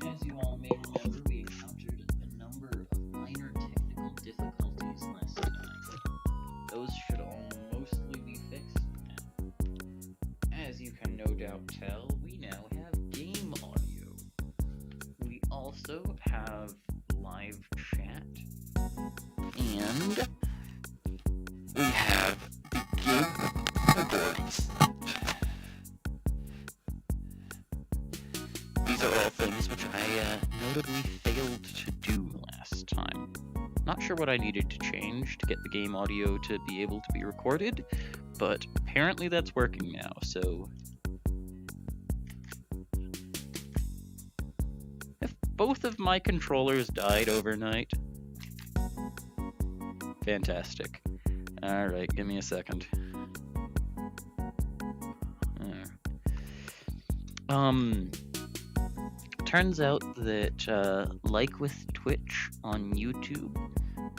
As you all may remember, we encountered a number of minor technical difficulties last time. Those should all mostly be fixed now. As you can no doubt tell, we now have game audio. We also have live chat, and we have the game boards. These are all things which I notably failed to do last time. Not sure what I needed to change to get the game audio to be able to be recorded, but apparently that's working now, so... If both of my controllers died overnight... Fantastic. Alright, give me a second. Turns out that, like with Twitch on YouTube,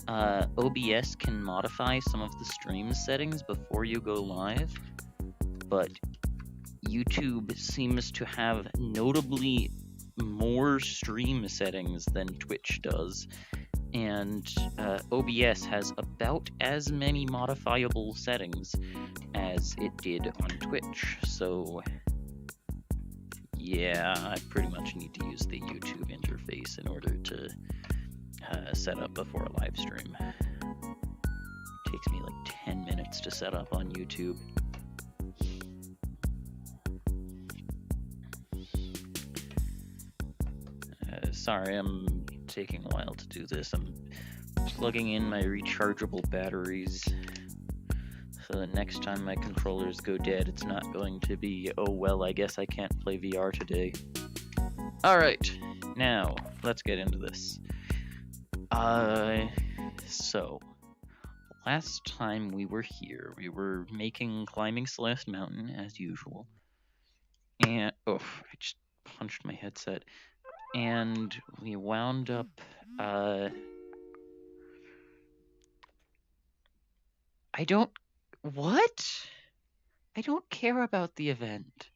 OBS can modify some of the stream settings before you go live, but YouTube seems to have notably more stream settings than Twitch does, and OBS has about as many modifiable settings as it did on Twitch, so... Yeah, I pretty much need to use the YouTube interface in order to set up before a live stream. It takes me like 10 minutes to set up on YouTube. Sorry, I'm taking a while to do this. I'm plugging in my rechargeable batteries. So the next time my controllers go dead, it's not going to be, oh well, I guess I can't play VR today. Alright, now, let's get into this. So, last time we were here, we were climbing Celeste Mountain, as usual. And, oh, I just punched my headset. And we wound up, What? I don't care about the event.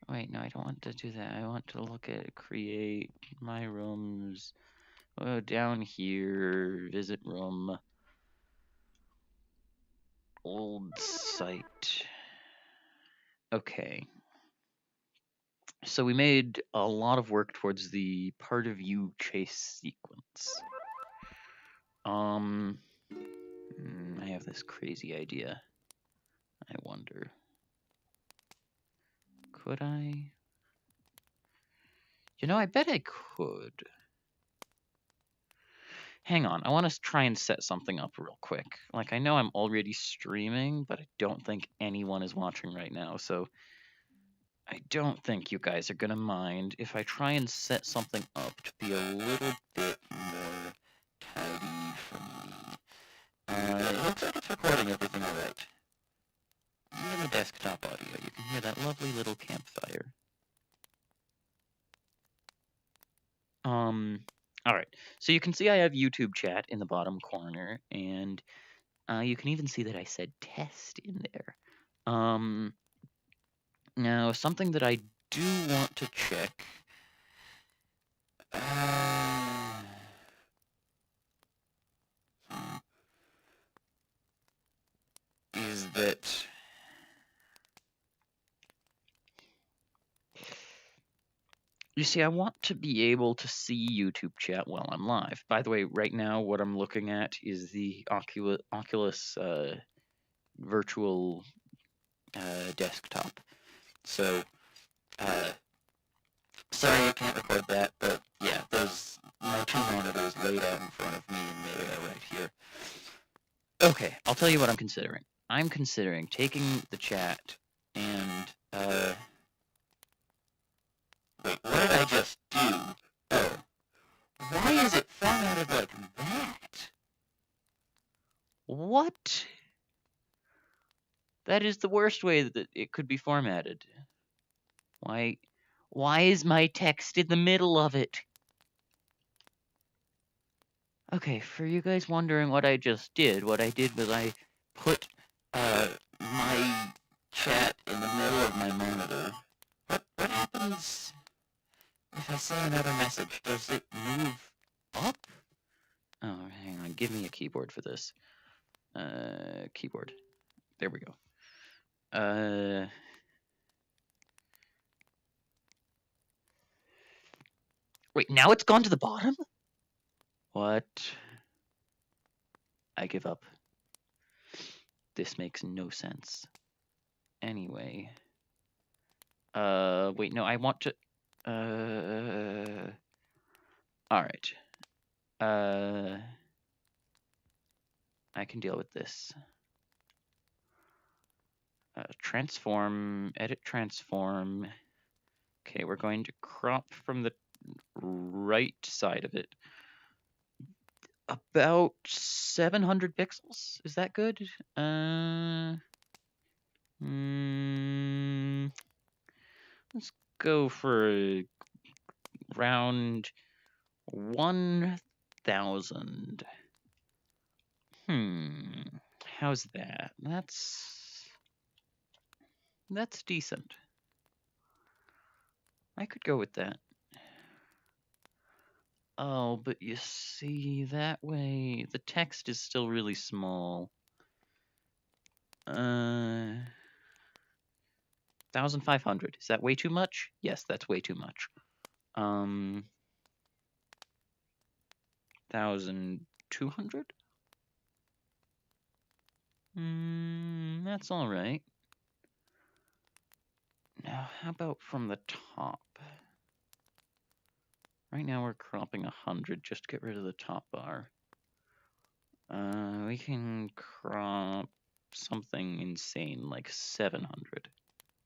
Wait, no, I don't want to do that. I want to look at create my rooms. Oh, down here, visit room. Old site. Okay. So we made a lot of work towards the part of you chase sequence. I have this crazy idea. I wonder. Could I? You know, I bet I could. Hang on, I want to try and set something up real quick. Like, I know I'm already streaming, but I don't think anyone is watching right now, so I don't think you guys are gonna mind if I try and set something up to be a little bit more tidy for me. It looks like it's recording everything alright. Even the desktop audio, you can hear that lovely little campfire. Alright, so you can see I have YouTube chat in the bottom corner, and you can even see that I said test in there. Now, something that I do want to check... is that... You see, I want to be able to see YouTube chat while I'm live. By the way, right now, what I'm looking at is the Oculus virtual desktop. So, sorry I can't record that, but yeah, there's my two monitors laid out in front of me and Maya right here. Okay, I'll tell you what I'm considering. I'm considering taking the chat and, wait, what did I just do? Oh. Why is it formatted like that? What? That is the worst way that it could be formatted. Why is my text in the middle of it? Okay, for you guys wondering what I just did, what I did was I put my chat in the middle of my monitor. What happens if I say another message? Does it move up? Oh, hang on. Give me a keyboard for this. Keyboard. There we go. Wait, now it's gone to the bottom? What? I give up. This makes no sense. Anyway. Wait, no, I want to... Alright. I can deal with this. Transform, edit transform. Okay, we're going to crop from the right side of it. About 700 pixels. Is that good? Let's go for around 1,000. How's that? That's decent. I could go with that. Oh, but you see, that way the text is still really small. 1,500. Is that way too much? Yes, that's way too much. 1,200? That's all right. Now, how about from the top? Right now we're cropping 100, just to get rid of the top bar. We can crop something insane, like 700.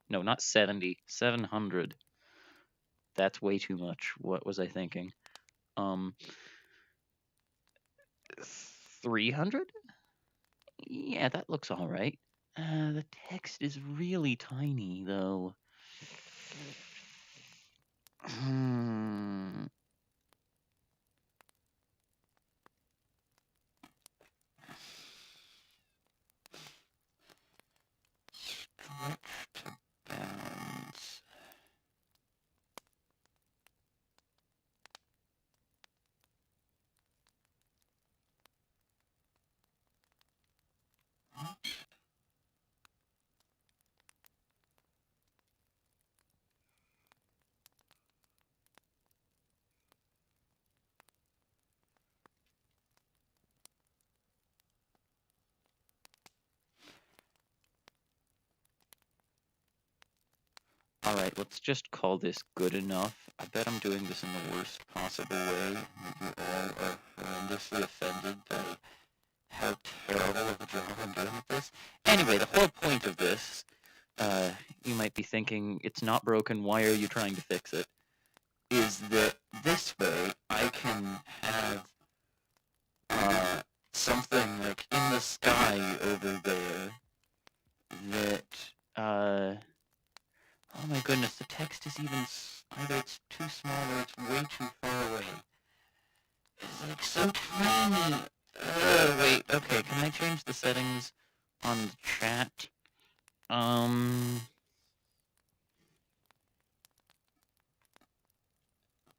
No, not 70, 700. That's way too much. What was I thinking? 300? Yeah, that looks all right. The text is really tiny, though. Stretch to bounds. Alright, let's just call this good enough. I bet I'm doing this in the worst possible way. You all are horrendously offended by how terrible of a job I'm doing at this. Anyway, the whole point of this, you might be thinking, it's not broken, why are you trying to fix it? Is that this way I can have something like in the sky over there that, oh my goodness, the text is even, either it's too small or it's way too far away. It's like so tiny. Wait, okay, can I change the settings on the chat? Can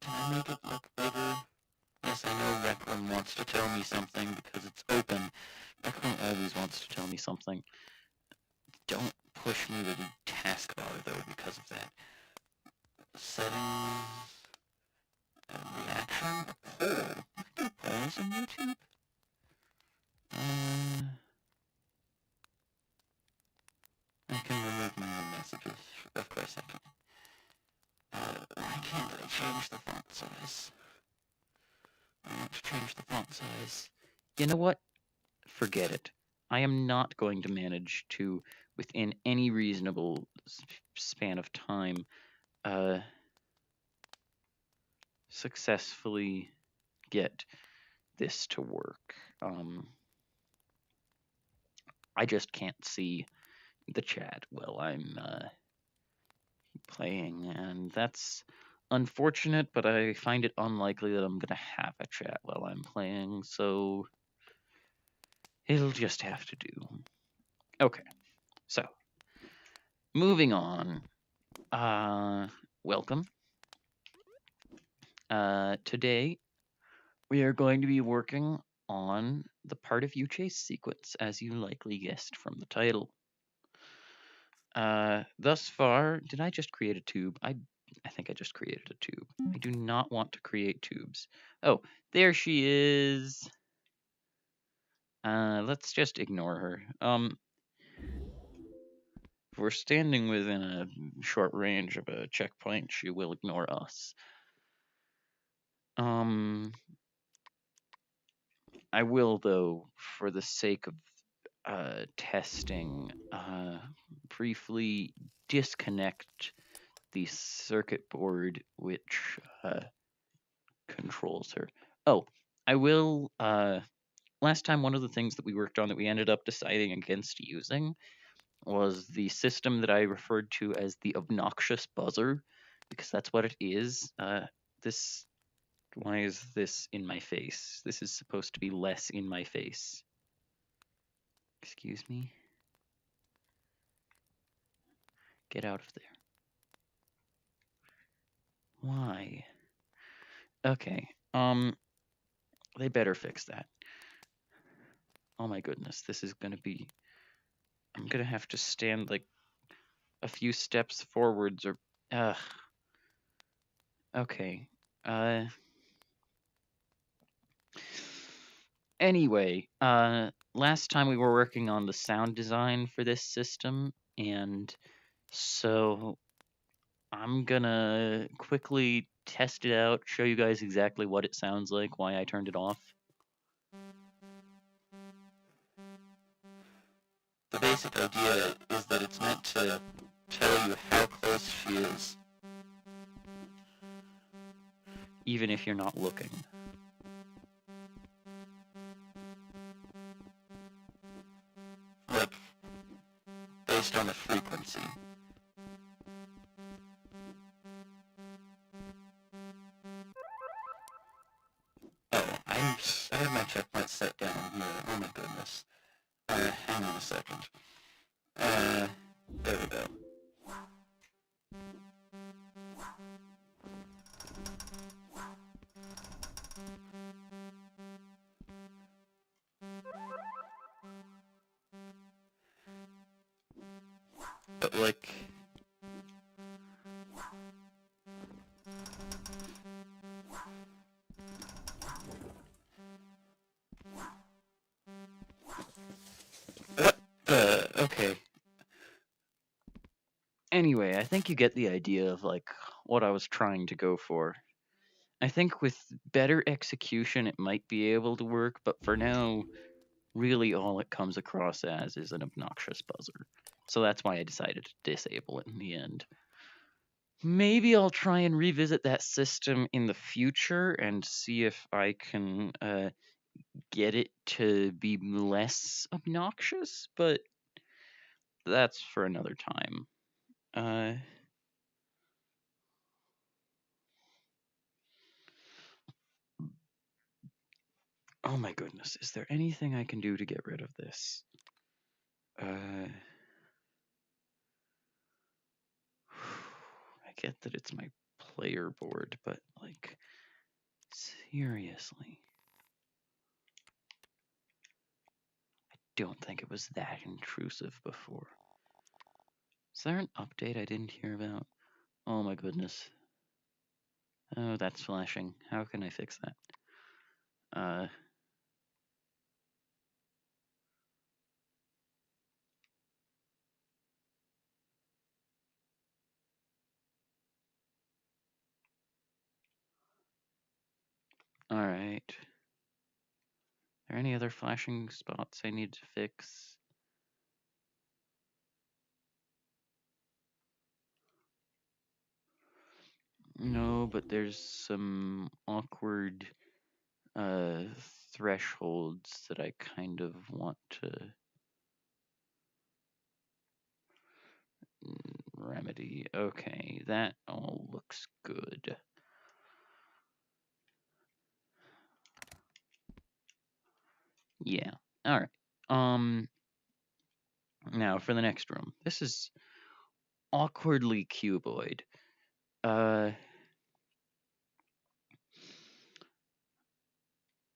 I make it look bigger? Yes, I know Requiem wants to tell me something because it's open. Requiem always wants to tell me something. Don't push me to the taskbar, though, because of that. Settings... reaction? A poll? I can do polls on YouTube? I can remove my own messages. Of course I can. Why can't I change the font size? I want to change the font size. You know what? Forget it. I am not going to manage to, within any reasonable span of time, successfully get this to work. I just can't see the chat while I'm playing, and that's unfortunate, but I find it unlikely that I'm gonna have a chat while I'm playing, so it'll just have to do. Okay, so moving on. Welcome. Today we are going to be working on the part of you chase sequence, as you likely guessed from the title. Thus far, did I just create a tube? I think I just created a tube. I do not want to create tubes. Oh, there she is. Let's just ignore her. If we're standing within a short range of a checkpoint, she will ignore us. I will, though, for the sake of testing, briefly disconnect the circuit board which controls her. Oh, I will. Last time, one of the things that we worked on that we ended up deciding against using was the system that I referred to as the obnoxious buzzer, because that's what it is. This. Why is this in my face? This is supposed to be less in my face. Excuse me? Get out of there. Why? Okay. They better fix that. Oh my goodness, this is gonna be... I'm gonna have to stand like a few steps forwards or... Ugh. Okay. Anyway, last time we were working on the sound design for this system, and so I'm gonna quickly test it out, show you guys exactly what it sounds like, why I turned it off. The basic idea is that it's meant to tell you how close she is, even if you're not looking. Like, based on the frequency. Oh, I have my checkpoint set down here. Oh my goodness. Hang on a second. There we go. But like... okay. Anyway, I think you get the idea of like what I was trying to go for. I think with better execution it might be able to work, but for now, really all it comes across as is an obnoxious buzzer. So that's why I decided to disable it in the end. Maybe I'll try and revisit that system in the future and see if I can get it to be less obnoxious, but that's for another time. Oh my goodness, is there anything I can do to get rid of this? I get that it's my player board, but like, seriously. I don't think it was that intrusive before. Is there an update I didn't hear about? Oh my goodness. Oh, that's flashing. How can I fix that? Alright. Are there any other flashing spots I need to fix? No, but there's some awkward thresholds that I kind of want to remedy. Okay, that all looks good. Yeah. All right. Now for the next room. This is awkwardly cuboid.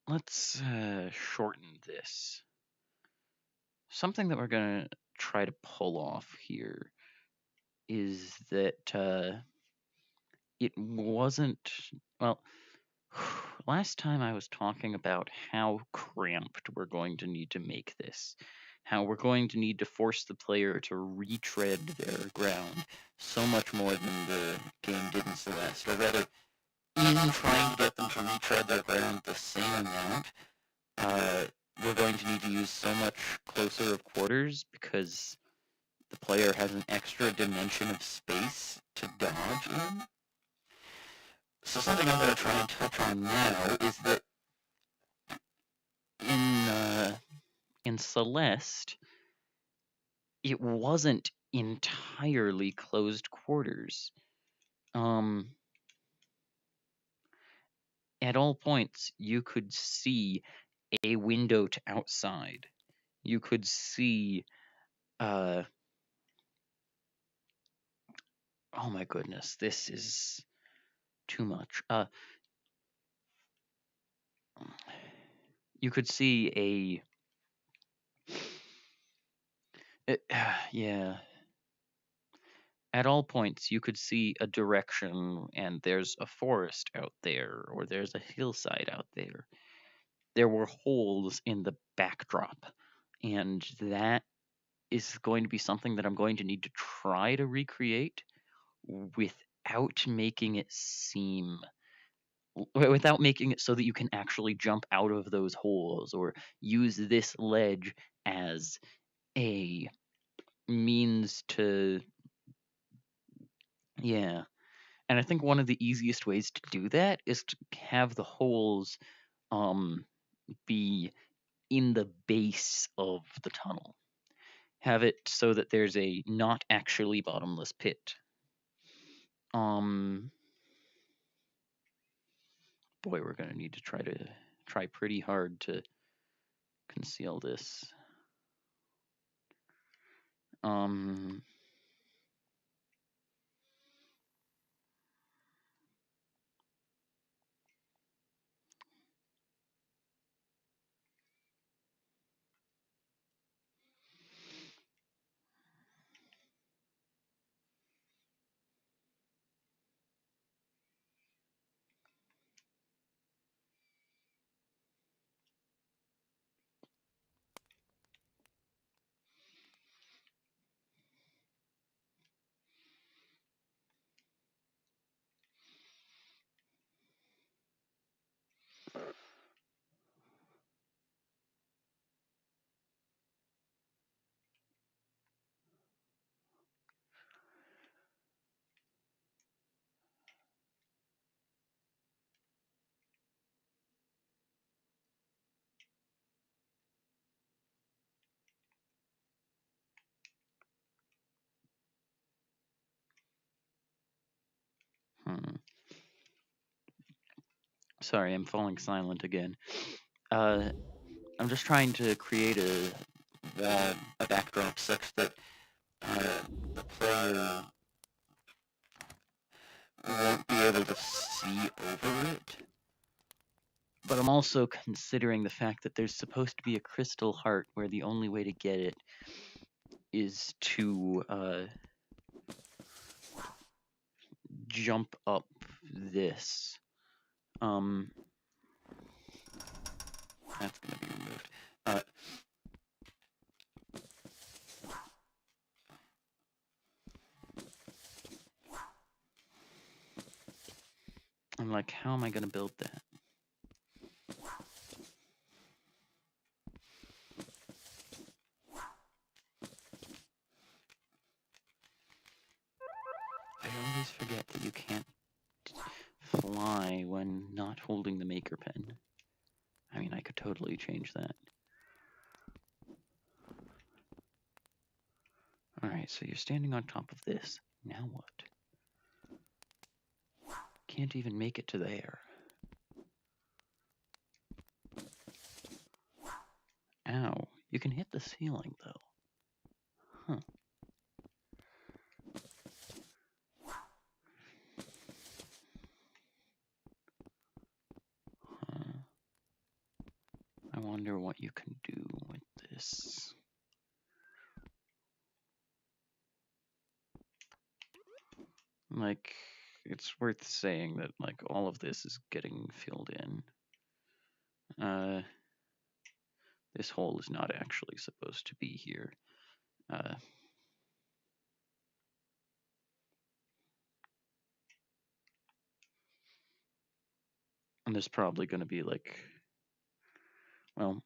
Let's shorten this. Something that we're gonna try to pull off here is that it wasn't, well, last time I was talking about how cramped we're going to need to make this. How we're going to need to force the player to retread their ground so much more than the game did in Celeste. Or rather, in trying to get them to retread their ground the same amount, we're going to need to use so much closer of quarters because the player has an extra dimension of space to dodge in. So something I'm going to try and touch on now is that in Celeste, it wasn't entirely closed quarters. At all points, you could see a window to outside. You could see, oh my goodness, this is too much. You could see yeah. At all points, you could see a direction, and there's a forest out there, or there's a hillside out there. There were holes in the backdrop, and that is going to be something that I'm going to need to try to recreate without making it seem, without making it so that you can actually jump out of those holes or use this ledge as a means to, yeah. And I think one of the easiest ways to do that is to have the holes be in the base of the tunnel. Have it so that there's a not actually bottomless pit. Boy, we're gonna need to try pretty hard to conceal this. Sorry, I'm falling silent again. I'm just trying to create a backdrop such that the player won't be able to see over it. But I'm also considering the fact that there's supposed to be a crystal heart where the only way to get it is to jump up this. That's gonna be removed. I'm like, how am I gonna build that? I always forget that you can't fly when not holding the maker pen. I mean, I could totally change that. Alright, so you're standing on top of this. Now what? Can't even make it to there. Ow. You can hit the ceiling, though. Huh. I wonder what you can do with this. Like, it's worth saying that, like, all of this is getting filled in. This hole is not actually supposed to be here. And there's probably going to be, like, well,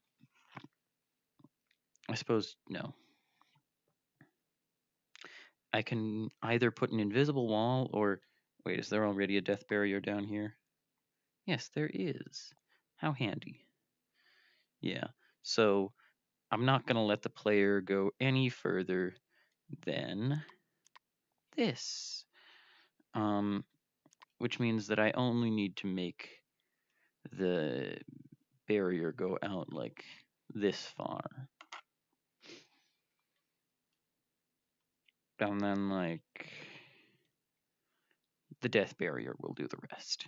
I suppose, no. I can either put an invisible wall or, wait, is there already a death barrier down here? Yes, there is. How handy. Yeah, so I'm not going to let the player go any further than this. Which means that I only need to make the barrier go out like this far. And then, like, the death barrier will do the rest.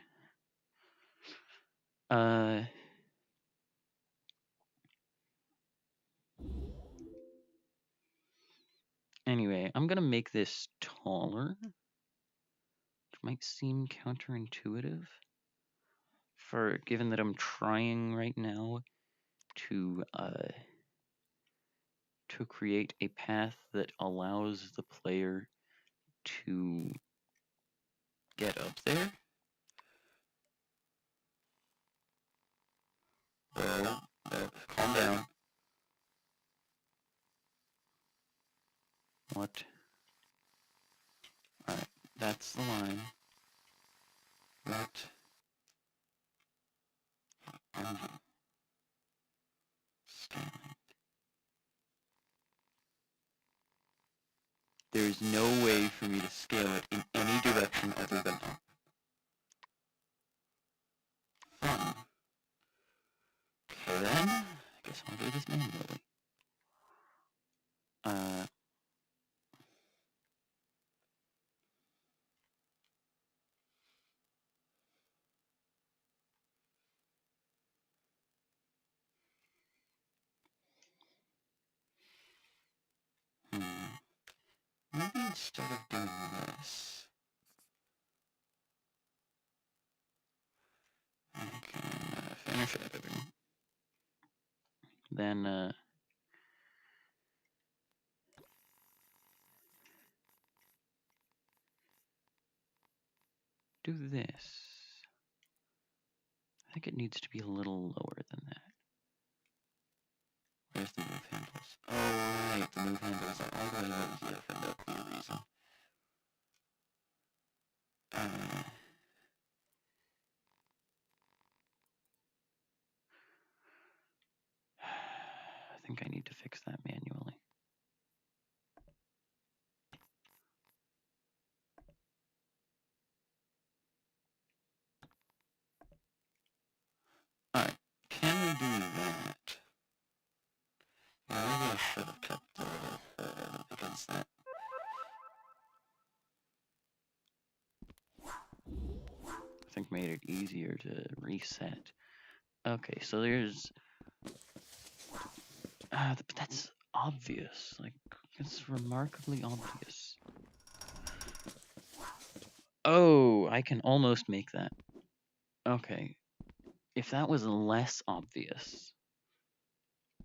Anyway, I'm gonna make this taller, which might seem counterintuitive, given that I'm trying right now to create a path that allows the player to get up there. Calm down. What? Alright, that's the line. That. And stand. There's no way for me to scale it in any direction other than up. Fun. Okay then, I guess I'll do this manually. Maybe instead of doing this, I can finish editing. Then, do this. I think it needs to be a little lower than that. Where's the move handles? Oh, right, the move handles are all the way over here for no clear reason. I think I need to fix that manually. Alright, can we do that? Yeah, maybe I should have kept the because that. I think made it easier to reset. Okay, so there's. But that's obvious. Like, it's remarkably obvious. Oh, I can almost make that. Okay. If that was less obvious,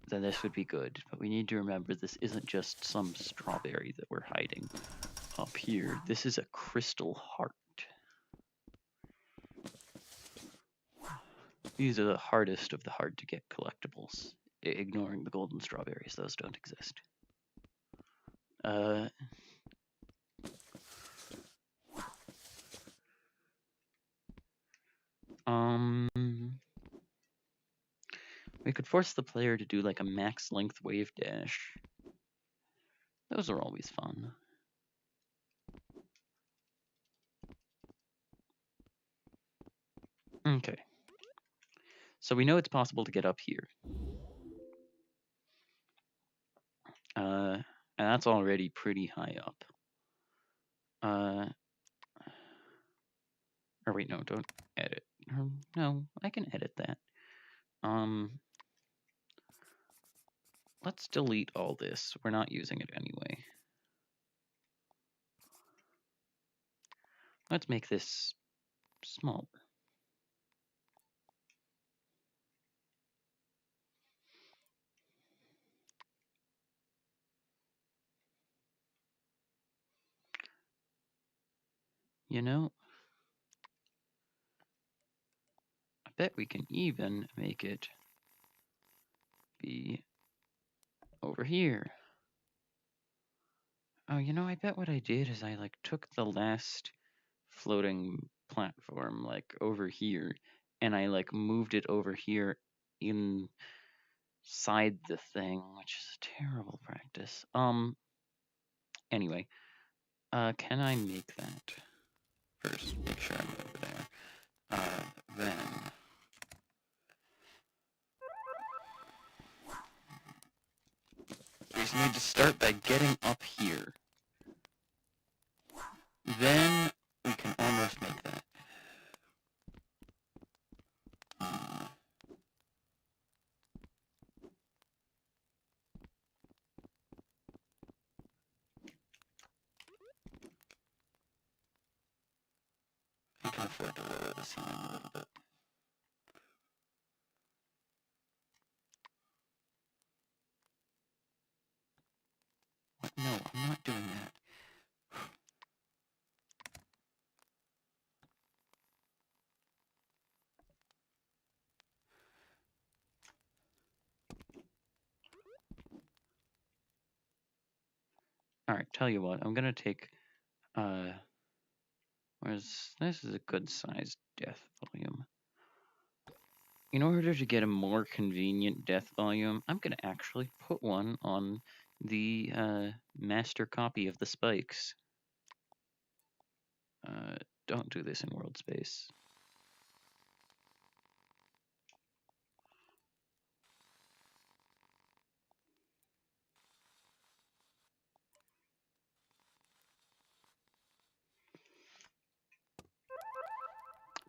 then this would be good. But we need to remember this isn't just some strawberry that we're hiding up here. This is a crystal heart. These are the hardest of the hard to get collectibles. Ignoring the golden strawberries, those don't exist. We could force the player to do like a max length wave dash. Those are always fun. Okay. So we know it's possible to get up here. And that's already pretty high up. Or wait, no, don't edit. No, I can edit that. Let's delete all this. We're not using it anyway. Let's make this smaller. You know, I bet we can even make it be over here. Oh, you know, I bet what I did is I like took the last floating platform like over here and I like moved it over here inside the thing, which is a terrible practice. Anyway, can I make that first? Make sure I'm over there. Then we just need to start by getting up here. Then we can almost make that. I can afford to lower the ceiling a little bit. What? No, I'm not doing that. Alright, tell you what, I'm gonna take, this is a good sized death volume. In order to get a more convenient death volume, I'm gonna actually put one on the, master copy of the spikes. Don't do this in world space.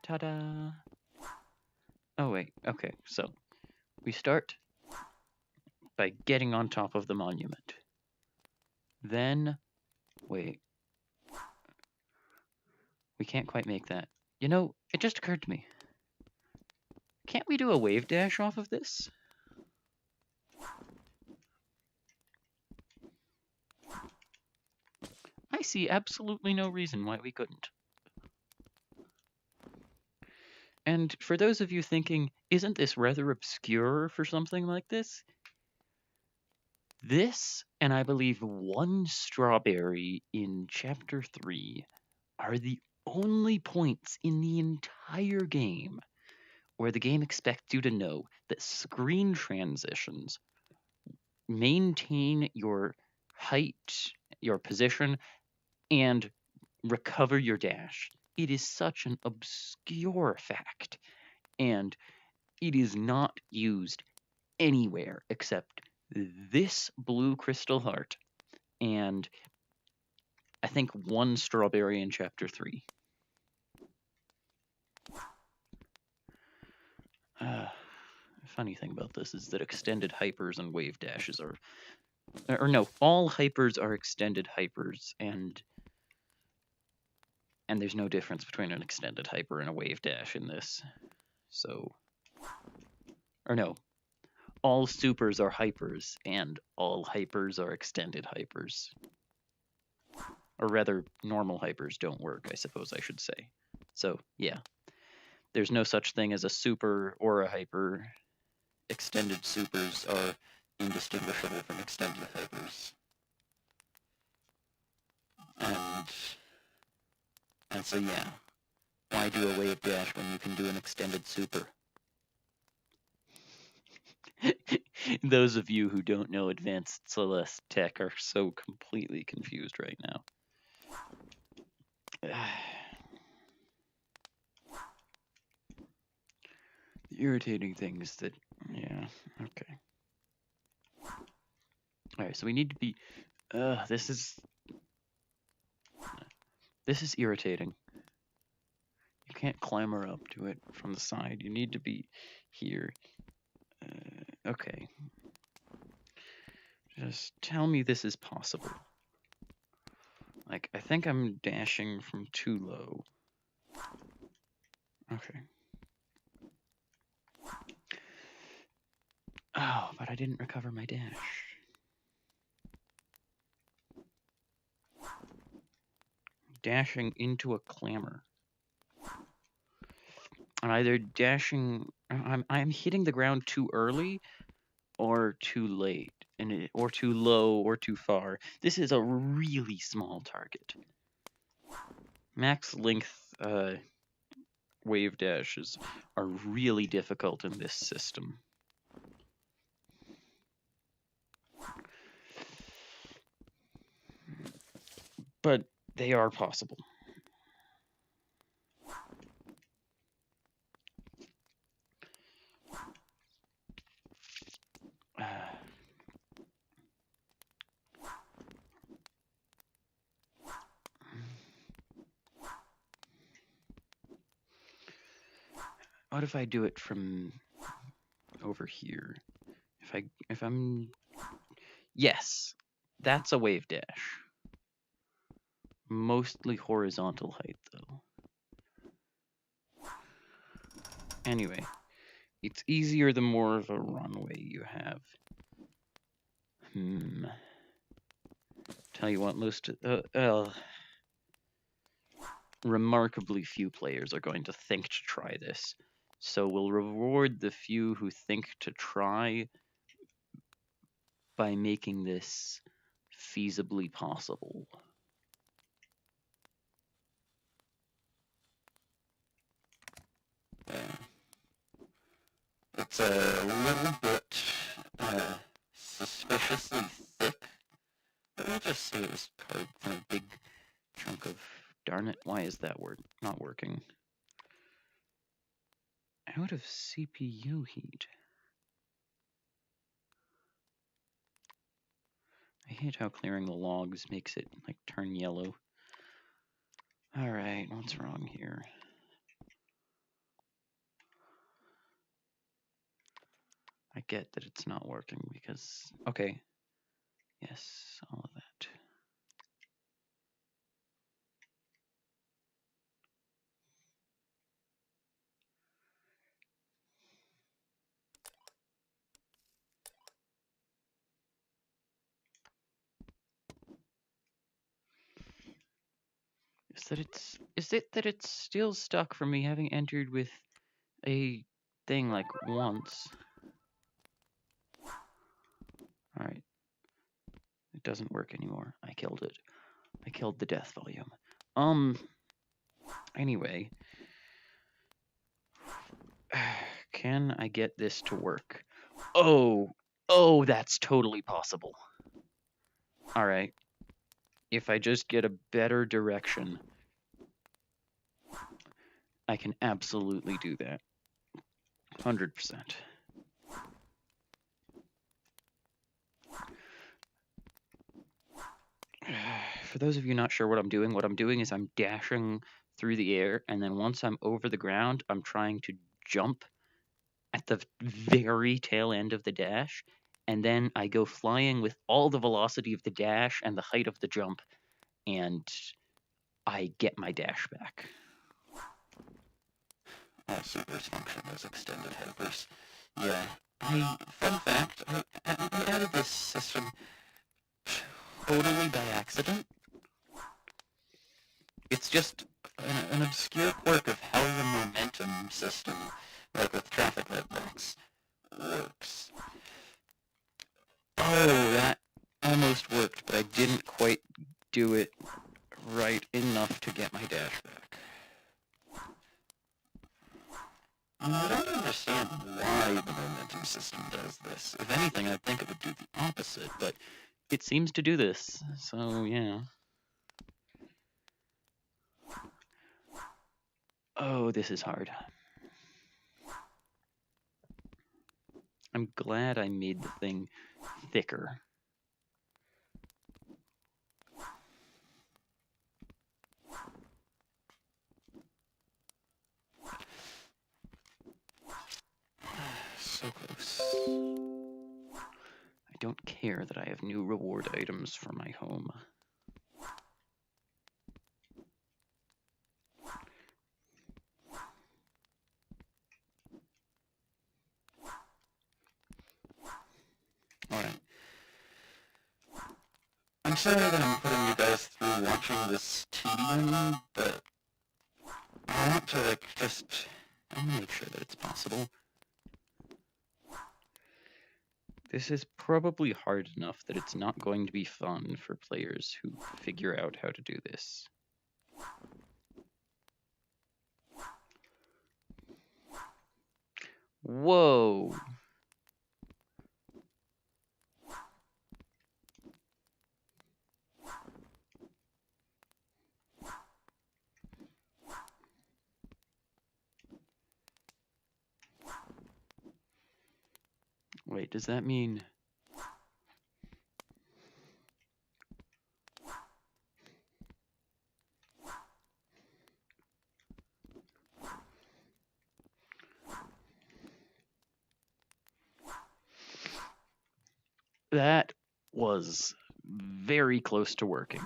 Ta-da! Oh wait, okay, so we start by getting on top of the monument. Then, wait. We can't quite make that. You know, it just occurred to me. Can't we do a wave dash off of this? I see absolutely no reason why we couldn't. And for those of you thinking, isn't this rather obscure for something like this? This, and I believe one strawberry in Chapter 3, are the only points in the entire game where the game expects you to know that screen transitions maintain your height, your position, and recover your dash. It is such an obscure fact, and it is not used anywhere except this blue crystal heart and I think one strawberry in Chapter 3. Funny thing about this is that extended hypers and wave dashes are... Or no, all hypers are extended hypers, and there's no difference between an extended hyper and a wave dash in this. So... Or no, all supers are hypers, and all hypers are extended hypers. Or rather, normal hypers don't work, I suppose I should say. So, yeah. There's no such thing as a super or a hyper. Extended supers are indistinguishable from extended hypers. And so, yeah. Why do a wave dash when you can do an extended super? Those of you who don't know Advanced Celeste tech are so completely confused right now. irritating things that, yeah, okay. Alright, so we need to be, this is irritating. You can't clamber up to it from the side. You need to be here. Okay. Just tell me this is possible. Like, I think I'm dashing from too low. Okay. Oh, but I didn't recover my dash. Dashing into a clamor. I'm either dashing... I'm hitting the ground too early or too late. Or too low or too far. This is a really small target. Max length wave dashes are really difficult in this system. But they are possible. What if I do it from over here? If I'm... Yes, that's a wave dash. Mostly horizontal height, though. Anyway, it's easier the more of a runway you have. Tell you what, remarkably few players are going to think to try this. So we'll reward the few who think to try by making this feasibly possible. It's a little bit suspiciously thick. But we'll just say it was carved from a big chunk of... Darn it, why is that word not working? Out of CPU heat. I hate how clearing the logs makes it, like, turn yellow. Alright, what's wrong here? I get that it's not working because... Okay. Yes, all of that. Is it that it's still stuck from me having entered with a thing like once? Alright. It doesn't work anymore. I killed it. I killed the death volume. Anyway. Can I get this to work? Oh, that's totally possible. Alright. If I just get a better direction, I can absolutely do that. 100%. For those of you not sure what I'm doing is I'm dashing through the air, and then once I'm over the ground, I'm trying to jump at the very tail end of the dash, and then I go flying with all the velocity of the dash and the height of the jump, and I get my dash back. All supers function as extended helpers. Yeah. Fun fact, I added this system totally by accident. It's just an obscure quirk of how the momentum system, like with traffic light box, works. Oh, that almost worked, but I didn't quite do it right enough to get my dash back. I don't understand why the momentum system does this. If anything, I'd think it would do the opposite, but it seems to do this, so yeah. Oh, this is hard. I'm glad I made the thing thicker. So close. I don't care that I have new reward items for my home. Alright. I'm sorry that I'm putting you guys through watching this tedium, but I want to, like, I want to make sure that it's possible. This is probably hard enough that it's not going to be fun for players who figure out how to do this. Whoa! Wait, does that mean... That was very close to working.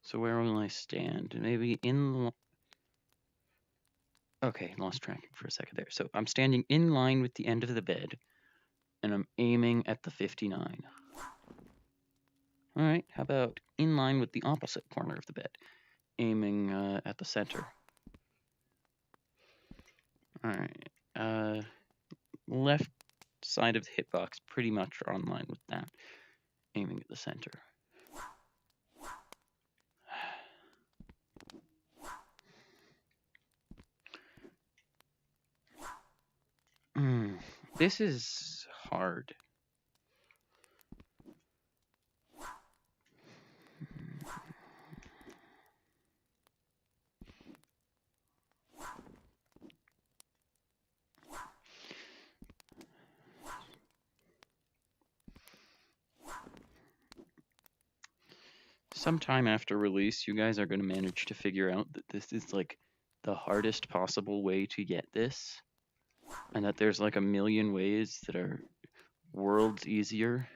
So where will I stand? Maybe in... Okay, lost tracking for a second there. So I'm standing in line with the end of the bed, and I'm aiming at the 59. Alright, how about in line with the opposite corner of the bed, aiming at the center. Alright, left side of the hitbox pretty much are on line with that, aiming at the center. This is hard. Sometime after release, you guys are going to manage to figure out that this is like the hardest possible way to get this, and that there's like a million ways that are worlds easier.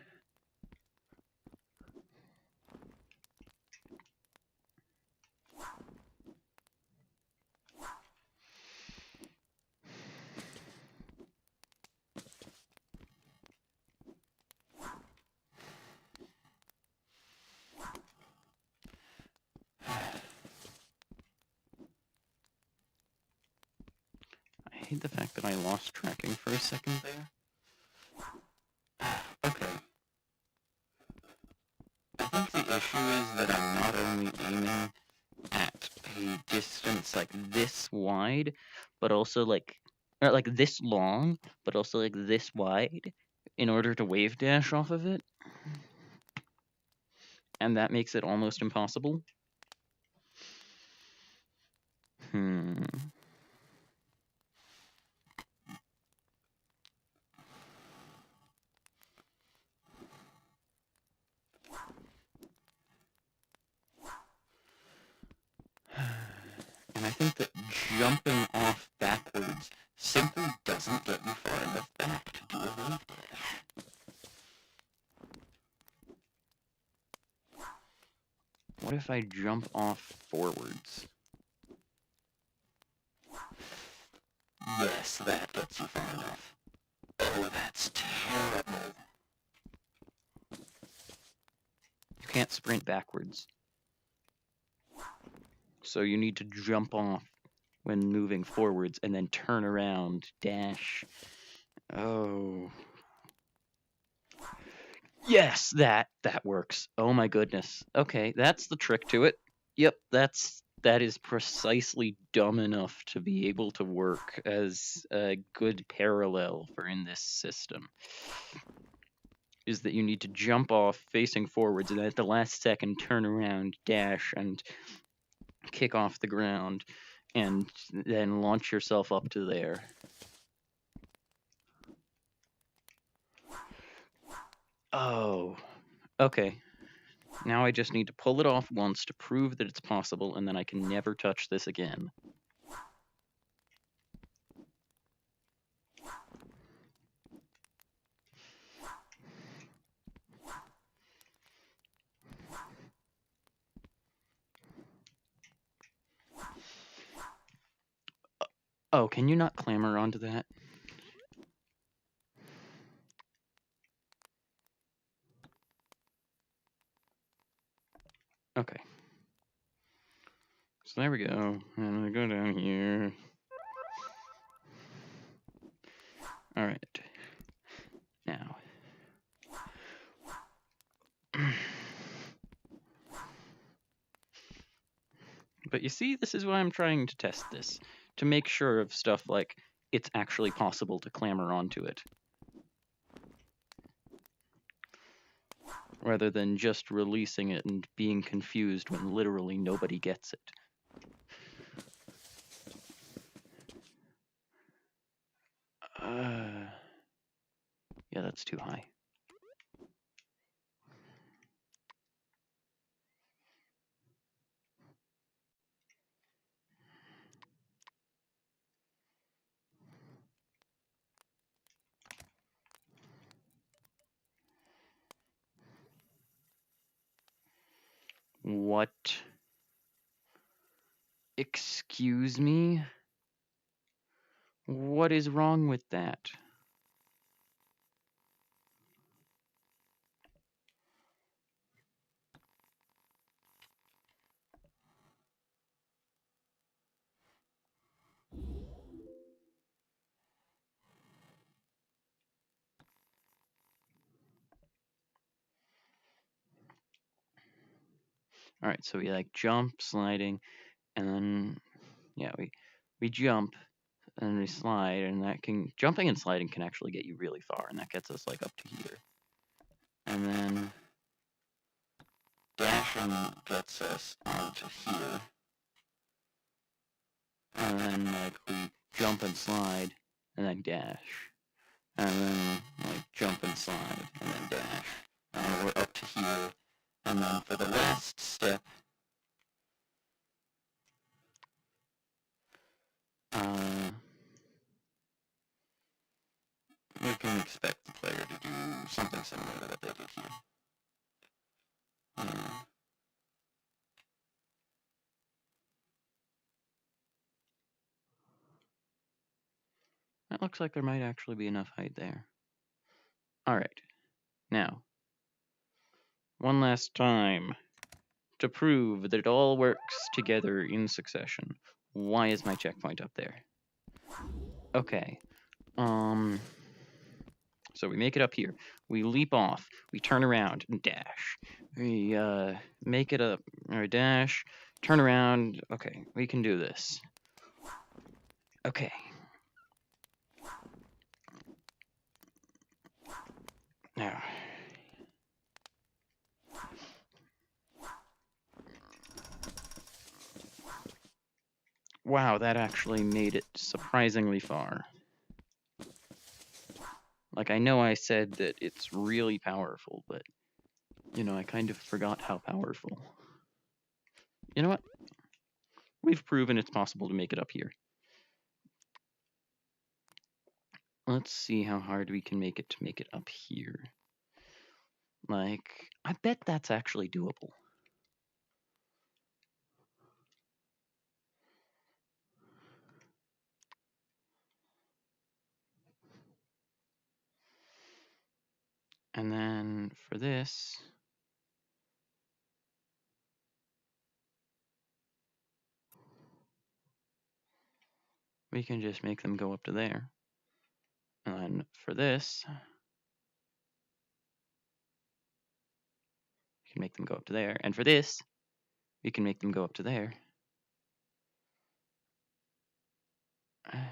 I hate the fact that I lost tracking for a second there. Okay. I think the issue is that I'm not only aiming at a distance like this wide, but also like this long, but also like this wide in order to wave dash off of it. And that makes it almost impossible. And I think that jumping off backwards simply doesn't get you far enough back to do a wave dash. What if I jump off forwards? Yes, that gets you far enough. Oh, that's terrible. You can't sprint backwards. So you need to jump off when moving forwards and then turn around, dash. Oh. Yes, that works. Oh my goodness. Okay, that's the trick to it. Yep, that is precisely dumb enough to be able to work as a good parallel for in this system. is that you need to jump off facing forwards, and at the last second turn around, dash, and kick off the ground, and then launch yourself up to there. Oh, okay. Now I just need to pull it off once to prove that it's possible, and then I can never touch this again. Oh, can you not clamber onto that? Okay. So there we go. And I go down here. Alright. Now. But you see, this is why I'm trying to test this. To make sure of stuff like it's actually possible to clamber onto it. Rather than just releasing it and being confused when literally nobody gets it. Yeah, that's too high. What? Excuse me? What is wrong with that? Alright, so we like jump, sliding, and then yeah, we jump and we slide, and that can jumping and sliding can actually get you really far, and that gets us like up to here. And then dashing gets us onto here. And then like we jump and slide and then dash. And then like jump and slide and then dash. And then we're up to here. And then for the last step, we can expect the player to do something similar to what they did here. Yeah. That looks like there might actually be enough height there. Alright. Now, one last time to prove that it all works together in succession. Why is my checkpoint up there? Okay. So we make it up here. We leap off. We turn around and dash. We make it up or dash. Turn around. Okay, we can do this. Okay. Now. Wow, that actually made it surprisingly far. Like, I know I said that it's really powerful, but, you know, I kind of forgot how powerful. You know what? We've proven it's possible to make it up here. Let's see how hard we can make it up here. Like, I bet that's actually doable. And then for this, we can just make them go up to there. And then for this, we can make them go up to there. And for this, we can make them go up to there. Okay,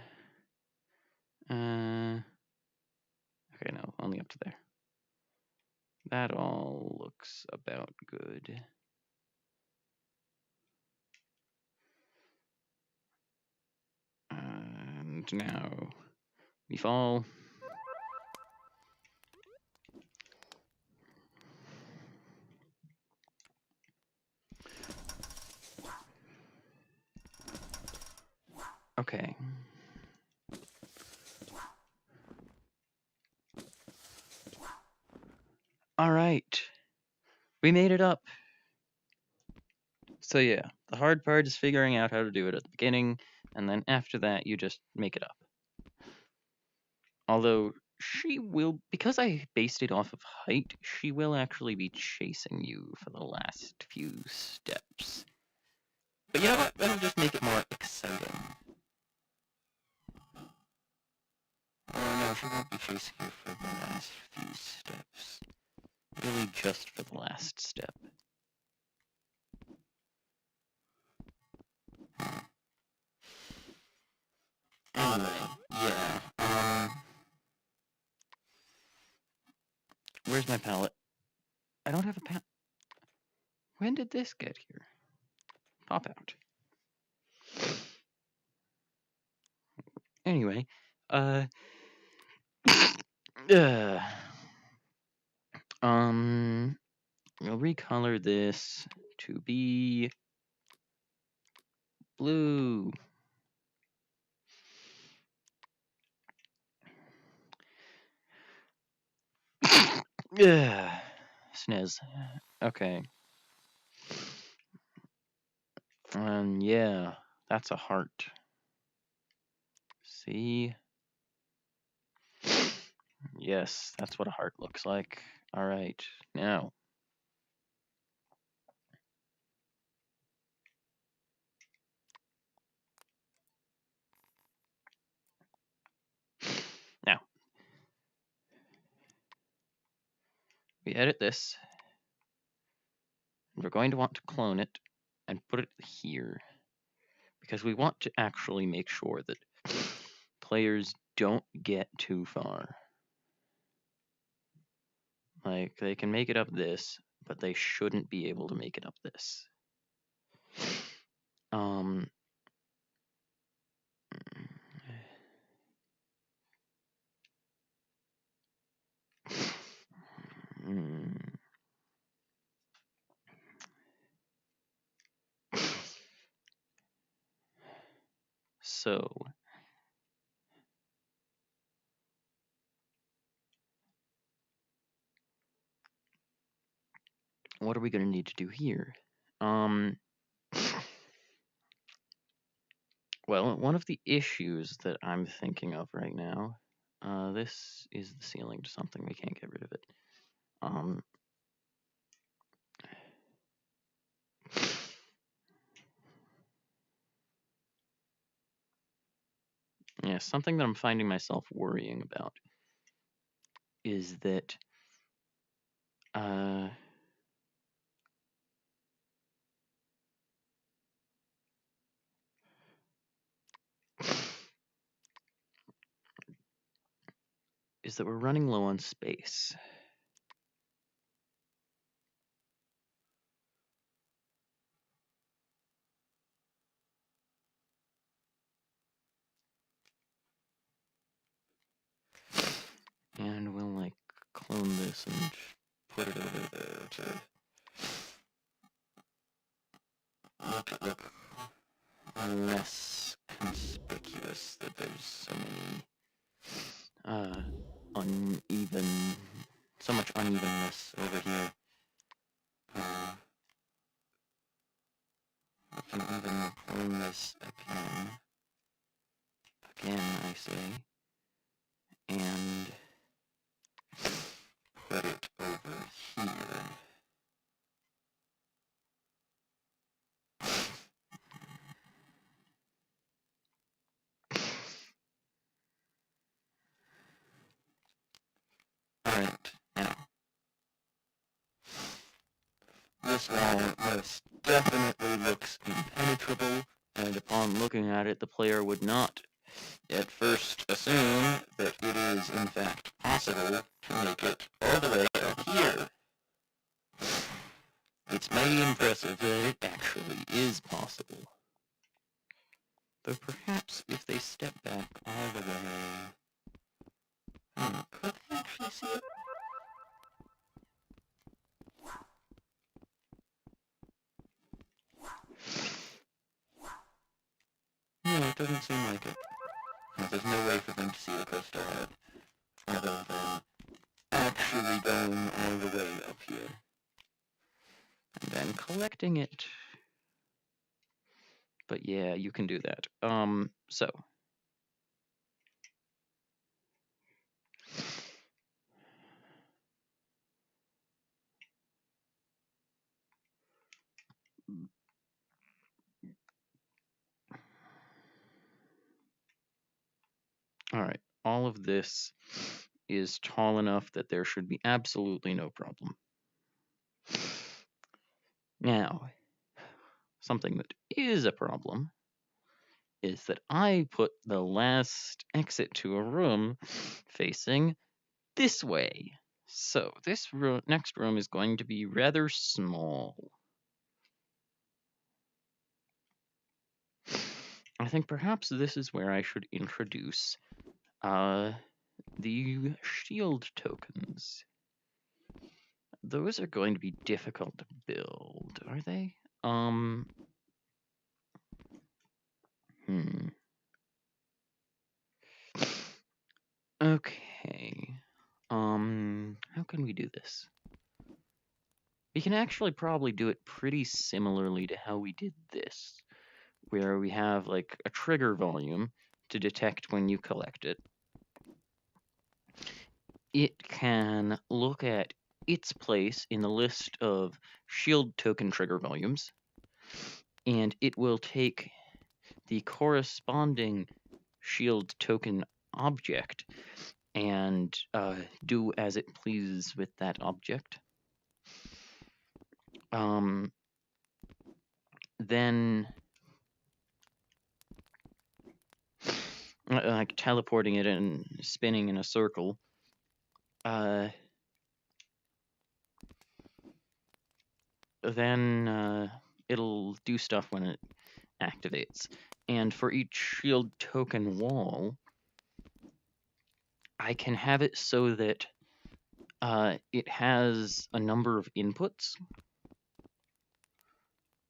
no, only up to there. That all looks about good. And now we fall. Okay. All right. We made it up. So yeah, the hard part is figuring out how to do it at the beginning, and then after that you just make it up. Although she will, because I based it off of height, she will actually be chasing you for the last few steps. But you know what? That'll just make it more exciting. Oh no, she won't be chasing you for the last few steps. Really just for the last step. Anyway, yeah. Where's my palette? I don't have a palette. When did this get here? Pop out. Anyway, we'll recolor this to be blue. Sniz. Okay. Yeah, that's a heart. See? Yes, that's what a heart looks like. All right, now. Now. We edit this. We're going to want to clone it and put it here, because we want to actually make sure that players don't get too far. Like, they can make it up this, but they shouldn't be able to make it up this. So, what are we going to need to do here? Well, one of the issues that I'm thinking of right now, this is the ceiling to something. We can't get rid of it. Yeah, something that I'm finding myself worrying about is that we're running low on space. And we'll like clone this and put it over there to make it look less conspicuous that there's so many so much unevenness over here. I can even clone this again I say, and put it over here. Alright, now. This wall most definitely looks impenetrable, and upon looking at it, the player would not at first assume that it is in fact possible to make it all the way up here. impressive that it actually is possible. Though perhaps if they step back all the way... could they actually see it? No, it doesn't seem like it. There's no way for them to see the crystal head, other than actually going all the way up here. And then collecting it. But yeah, you can do that. So. Alright, all of this is tall enough that there should be absolutely no problem. Now, something that is a problem is that I put the last exit to a room facing this way. So this next room is going to be rather small. I think perhaps this is where I should introduce the shield tokens. Those are going to be difficult to build, are they? Okay. How can we do this? We can actually probably do it pretty similarly to how we did this, where we have like a trigger volume to detect when you collect it. It can look at its place in the list of shield token trigger volumes, and it will take the corresponding shield token object and do as it pleases with that object. Then like teleporting it and spinning in a circle. Then it'll do stuff when it activates. And for each shield token wall, I can have it so that it has a number of inputs.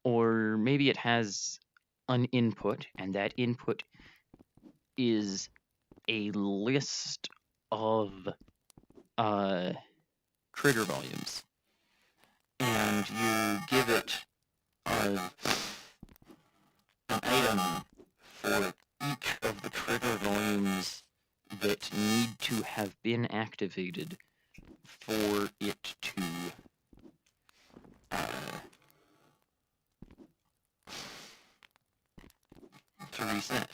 Or maybe it has an input, and that input is a list of trigger volumes. And you give it an item for each of the trigger volumes that need to have been activated for it to reset.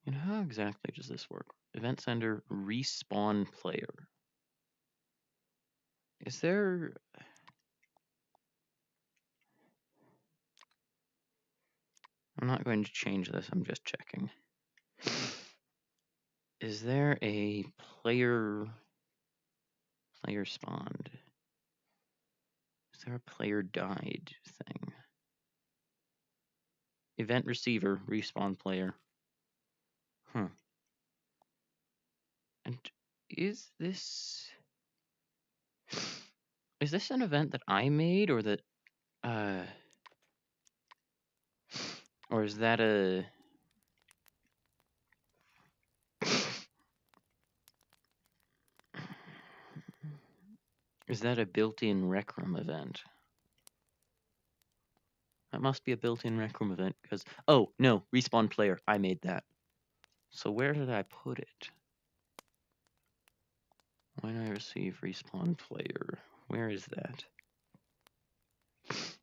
And how exactly does this work? Event sender, respawn player. Is there... I'm not going to change this, I'm just checking. Is there a player spawned? Is there a player died thing? Event receiver, respawn player. And is this an event that I made, or that or is that a built-in Rec Room event? That must be a built-in Rec Room event, because... Oh, no, respawn player. I made that. So where did I put it? When I receive respawn player. Where is that?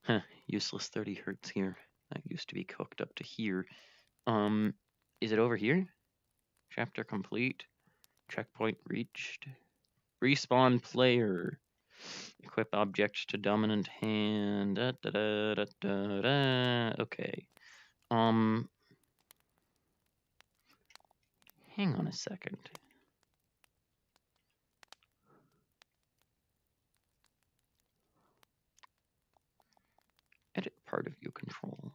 Huh, useless 30 hertz here. That used to be cooked up to here. Is it over here? Chapter complete. Checkpoint reached. Respawn player. Equip object to dominant hand. Okay. Hang on a second. Edit part of view control.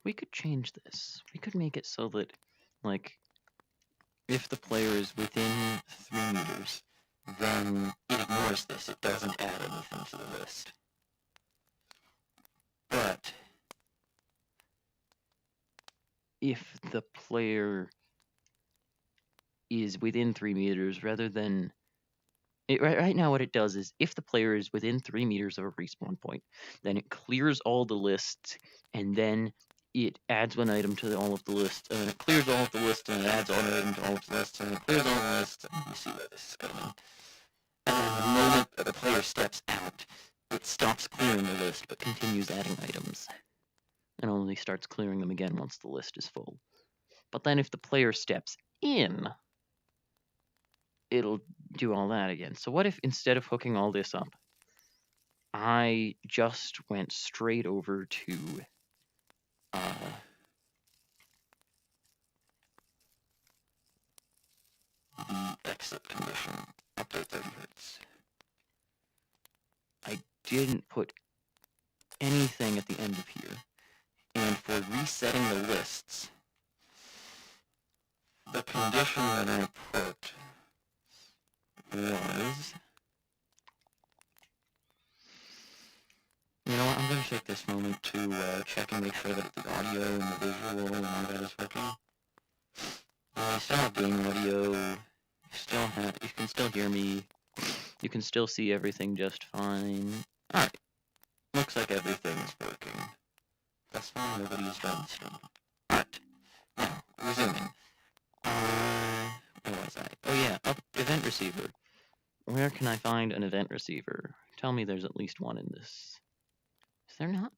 We could change this. We could make it so that, like, if the player is within 3 meters, then it ignores this. It doesn't add anything to the list. But if the player is within 3 meters, rather than... right now what it does is, if the player is within 3 meters of a respawn point, then it clears all the lists, and then it adds one item to all of the lists, and then it clears all of the lists, and it adds one item to all of the lists, and it clears all the lists, and you see where this is going. And then the moment that the player steps out, it stops clearing the list, but continues adding items, and only starts clearing them again once the list is full. But then if the player steps in, it'll do all that again. So what if, instead of hooking all this up, I just went straight over to the exit condition, update 30 Hz. I didn't put anything at the end of here. And for resetting the lists, the condition that I put was... You know what, I'm going to take this moment to check and make sure that the audio and the visual and all that is working. I still have game audio, you can still hear me, you can still see everything just fine. Alright, looks like everything's working. That's fine, nobody's done stuff. Alright, now, resuming. Where was I? Oh yeah, event receiver. Where can I find an event receiver? Tell me there's at least one in this. Is there not?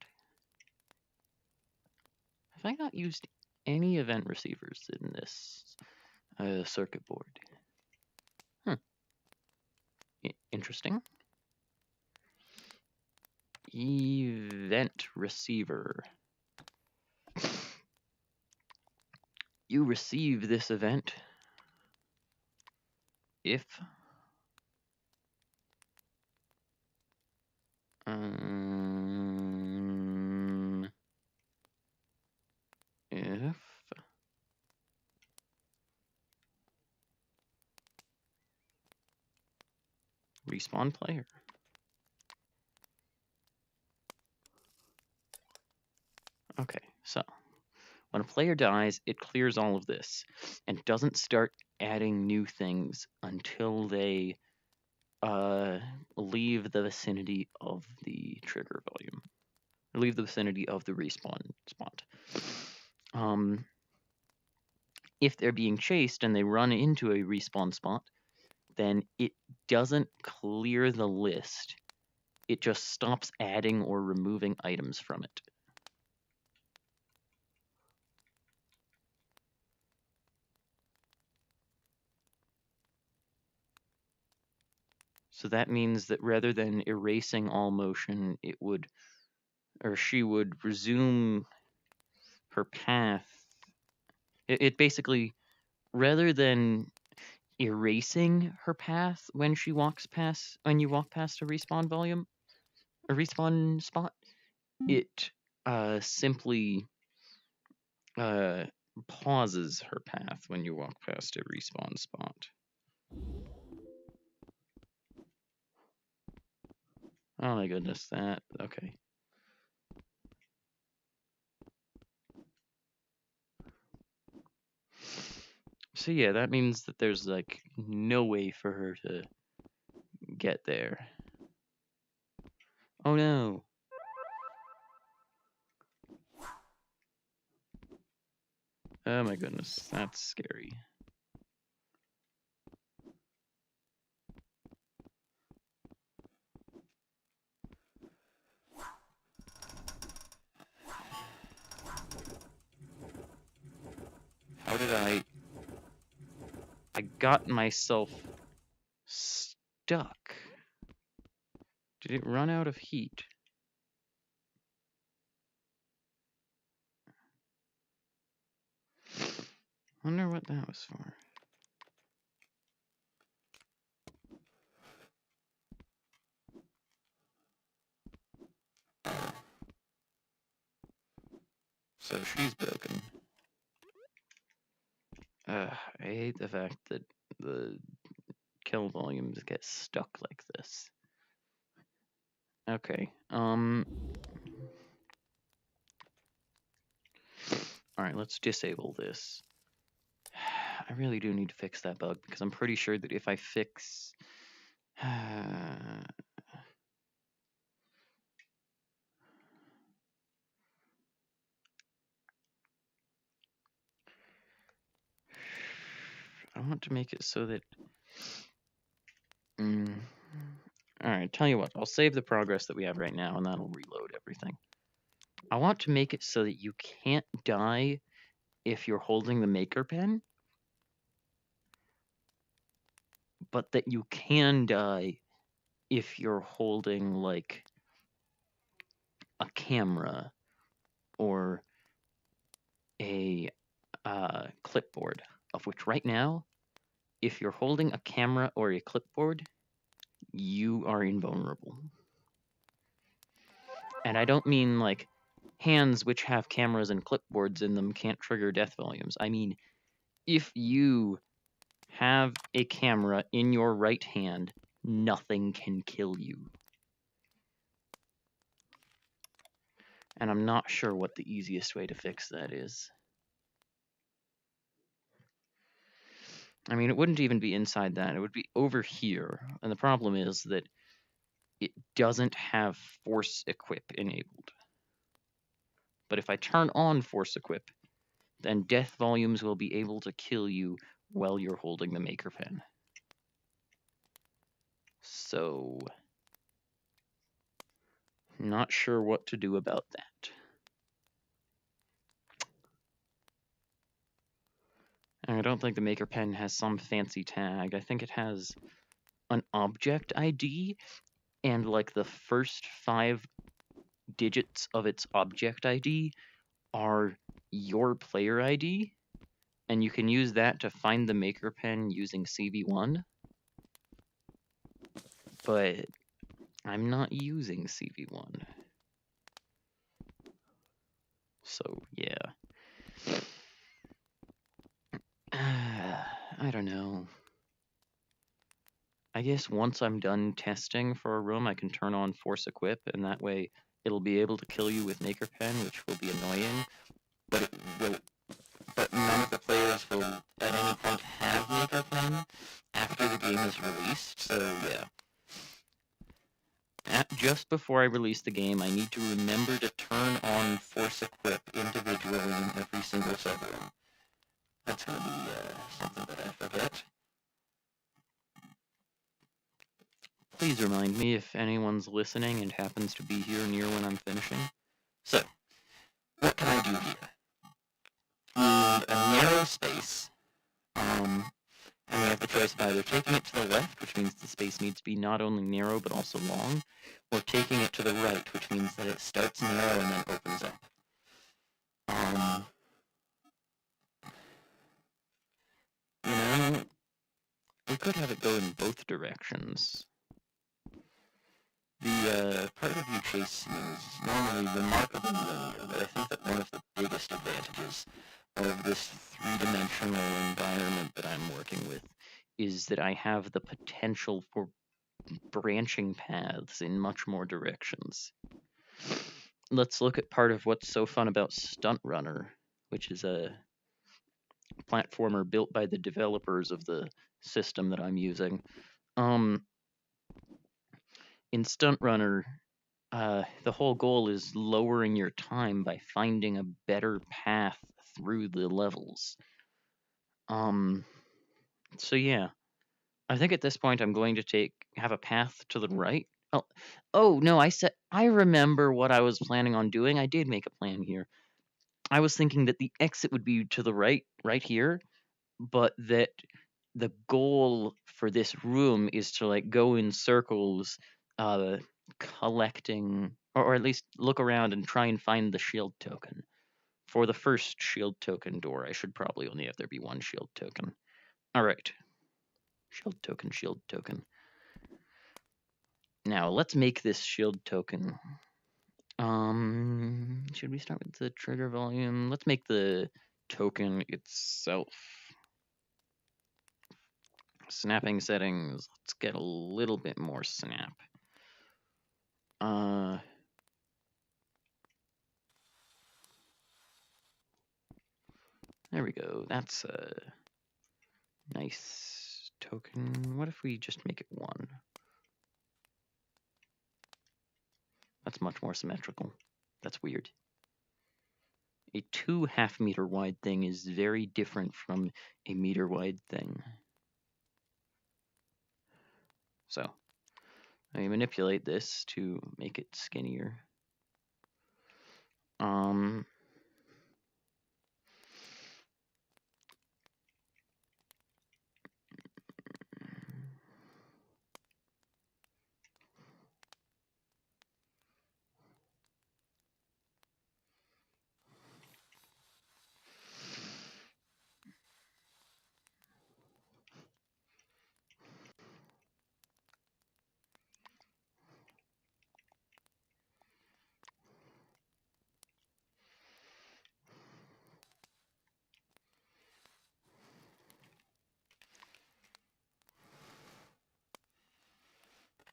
Have I not used any event receivers in this circuit board? Interesting. Event receiver. You receive this event if respawn player. Okay, so when a player dies, it clears all of this and doesn't start adding new things until they leave the vicinity of the trigger volume. Or leave the vicinity of the respawn spot. If they're being chased and they run into a respawn spot, then it doesn't clear the list. It just stops adding or removing items from it. So that means that rather than erasing all motion, it would, or she would resume her path. It basically, rather than erasing her path when you walk past a respawn spot, it simply pauses her path when you walk past a respawn spot. Oh my goodness, okay. So yeah, that means that there's like no way for her to get there. Oh no. Oh my goodness, that's scary. How did I got myself stuck. Did it run out of heat? Wonder what that was for. So she's broken. I hate the fact that the kill volumes get stuck like this. Okay, alright, let's disable this. I really do need to fix that bug, because I'm pretty sure that if I fix... I want to make it so that... Alright, tell you what, I'll save the progress that we have right now, and that'll reload everything. I want to make it so that you can't die if you're holding the maker pen, but that you can die if you're holding, like, a camera or a clipboard, of which right now, if you're holding a camera or a clipboard, you are invulnerable. And I don't mean, like, hands which have cameras and clipboards in them can't trigger death volumes. I mean, if you have a camera in your right hand, nothing can kill you. And I'm not sure what the easiest way to fix that is. I mean, it wouldn't even be inside that. It would be over here. And the problem is that it doesn't have force equip enabled. But if I turn on force equip, then death volumes will be able to kill you while you're holding the maker pen. So, not sure what to do about that. I don't think the maker pen has some fancy tag. I think it has an object ID, and like the first 5 digits of its object ID are your player ID, and you can use that to find the maker pen using CV1. But I'm not using CV1. So, yeah. I don't know. I guess once I'm done testing for a room, I can turn on Force Equip, and that way it'll be able to kill you with Maker Pen, which will be annoying. But none of the players will at any point have Maker Pen after the game is released, so yeah. Just before I release the game, I need to remember to turn on Force Equip individually in every single subroom. That's gonna be something that I forget. Please remind me if anyone's listening and happens to be here near when I'm finishing. So, what can I do here? A narrow space, and we have the choice of either taking it to the left, which means the space needs to be not only narrow but also long, or taking it to the right, which means that it starts narrow and then opens up. You know, we could have it go in both directions. The part of you chase is normally remarkably linear, but I think that one of the biggest advantages of this three-dimensional environment that I'm working with is that I have the potential for branching paths in much more directions. Let's look at part of what's so fun about Stunt Runner, which is a platformer built by the developers of the system that I'm using. In Stunt Runner, the whole goal is lowering your time by finding a better path through the levels. So yeah, I think at this point I'm going to have a path to the right. Oh no, I remember what I was planning on doing. I did make a plan here. I was thinking that the exit would be to the right here, but that the goal for this room is to like go in circles, collecting, or at least look around and try and find the shield token. For the first shield token door, I should probably only have there be one shield token. All right. Shield token, shield token. Now, let's make this shield token. Should we start with the trigger volume? Let's make the token itself. Snapping settings. Let's get a little bit more snap. There we go. That's a nice token. What if we just make it 1? That's much more symmetrical. That's weird. A 2 half-meter wide thing is very different from a meter wide thing. So, I manipulate this to make it skinnier.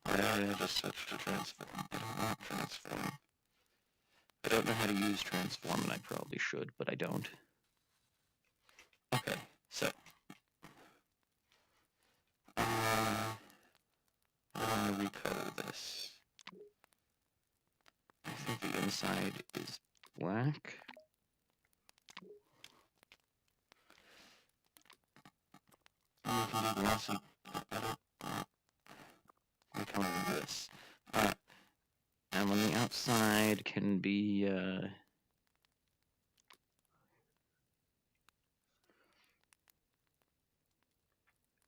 I just switched to transform. I don't want transform. I don't know how to use transform, and I probably should, but I don't. Okay, so. I'm going to recolor this. I think the inside is black. And we can do glossy. Recolor this. And on the outside can be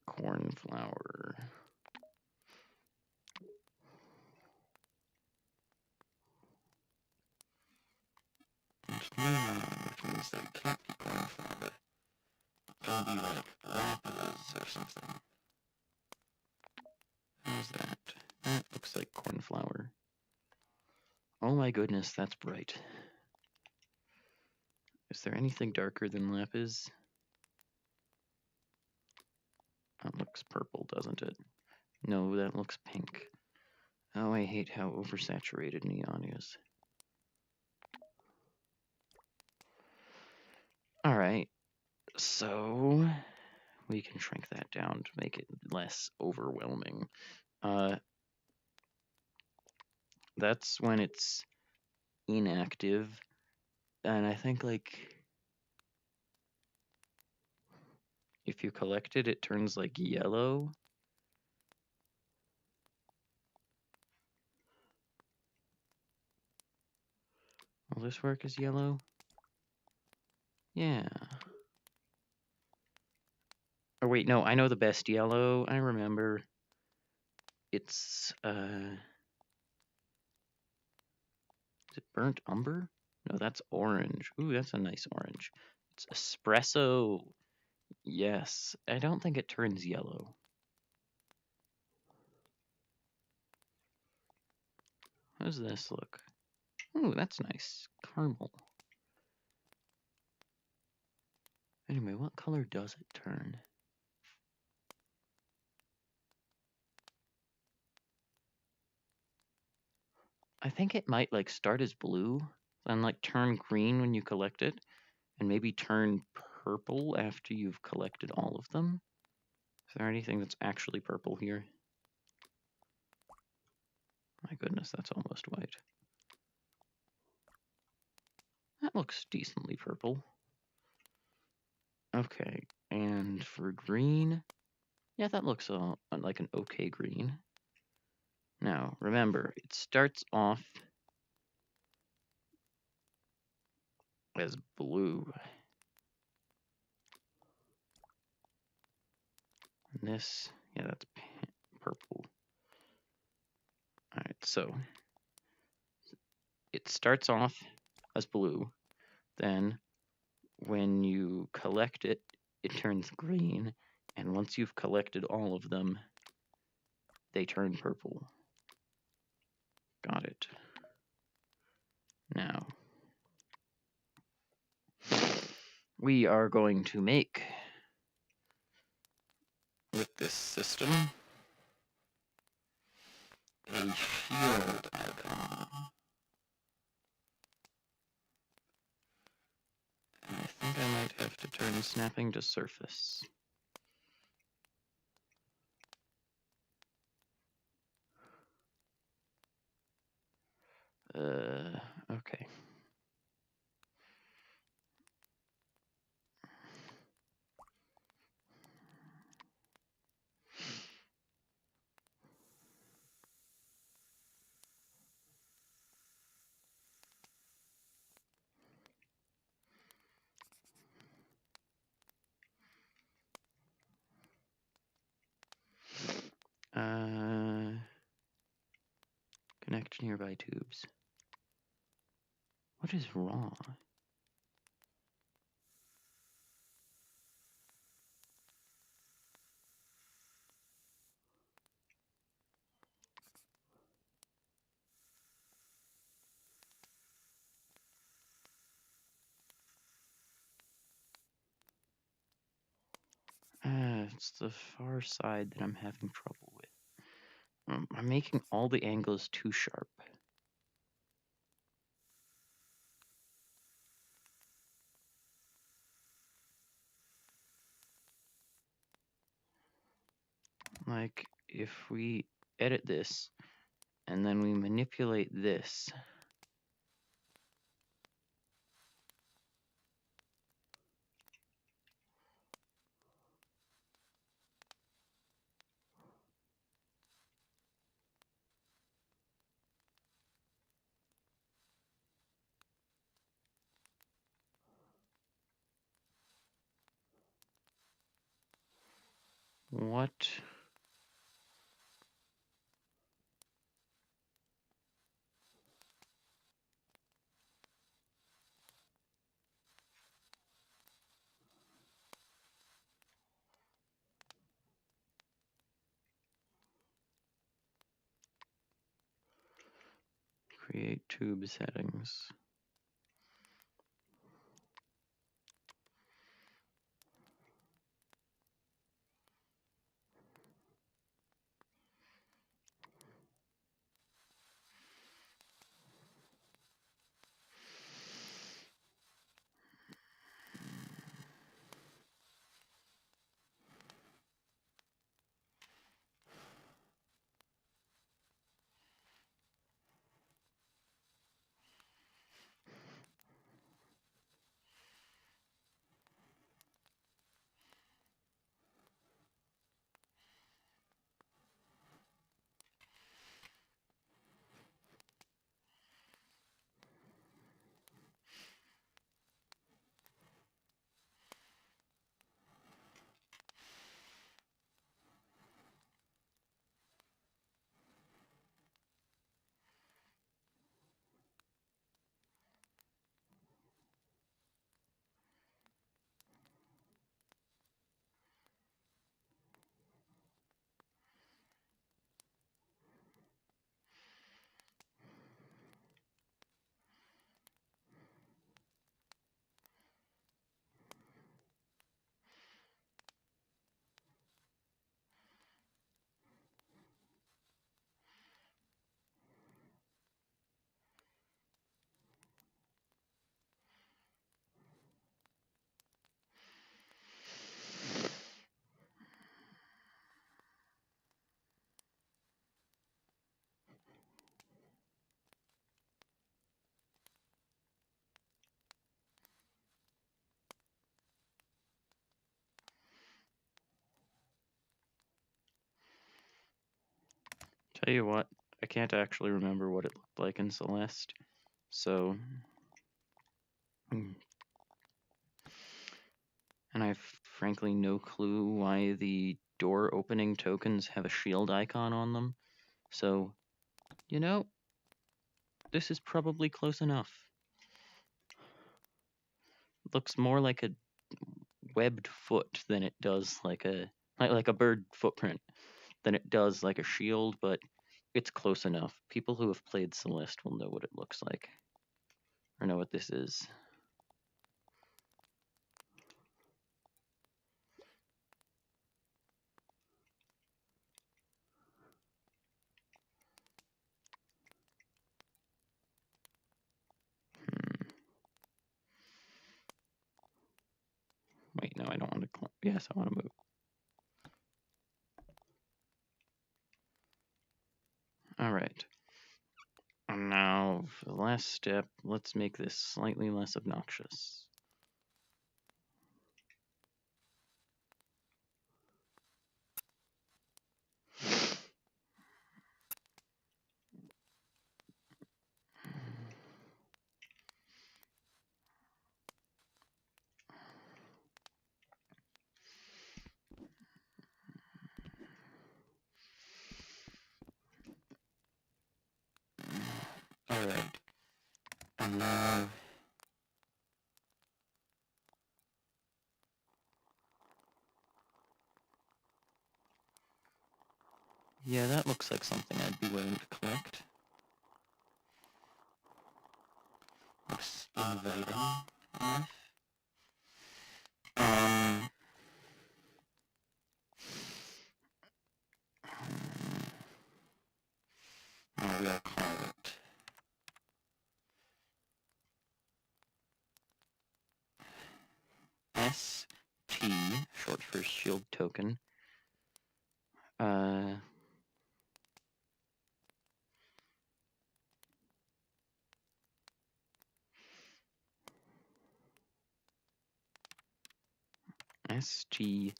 cornflower. Which means that it can't be cornflower. It can be like rapids or something. How's that? That looks like cornflower. Oh my goodness, that's bright. Is there anything darker than lapis? That looks purple, doesn't it? No, that looks pink. Oh, I hate how oversaturated neon is. Alright, so we can shrink that down to make it less overwhelming. That's when it's inactive, and I think like if you collect it, it turns like yellow. Will this work as yellow? Yeah. Or wait, no, I know the best yellow. I remember. It's is it burnt umber? No, that's orange. Ooh, that's a nice orange. It's espresso. Yes. I don't think it turns yellow. How does this look? Ooh, that's nice. Caramel. Anyway, what color does it turn? I think it might like start as blue and like turn green when you collect it, and maybe turn purple after you've collected all of them. Is there anything that's actually purple here? My goodness, that's almost white. That looks decently purple. Okay, and for green, yeah, that looks like an okay green. Now, remember, it starts off as blue. And this, yeah, that's purple. All right, so it starts off as blue. Then when you collect it, it turns green. And once you've collected all of them, they turn purple. Got it. Now, we are going to make, with this system, a shield icon. And I think I might have to turn snapping to surface. Okay. Connect nearby tubes. What is wrong? It's the far side that I'm having trouble with. I'm making all the angles too sharp. Like, if we edit this, and then we manipulate this, what? Create tube settings. Tell you what, I can't actually remember what it looked like in Celeste, so... And I have frankly no clue why the door opening tokens have a shield icon on them, so, you know, this is probably close enough. Looks more like a webbed foot than it does like a bird footprint than it does like a shield, but it's close enough. People who have played Celeste will know what it looks like, or know what this is. Wait, no, I don't want to. Yes, I want to move. All right. And now, for the last step, let's make this slightly less obnoxious. All right. And now, yeah, that looks like something I'd be willing to collect. Looks inviting enough. We'll call it ST, short for shield token. ST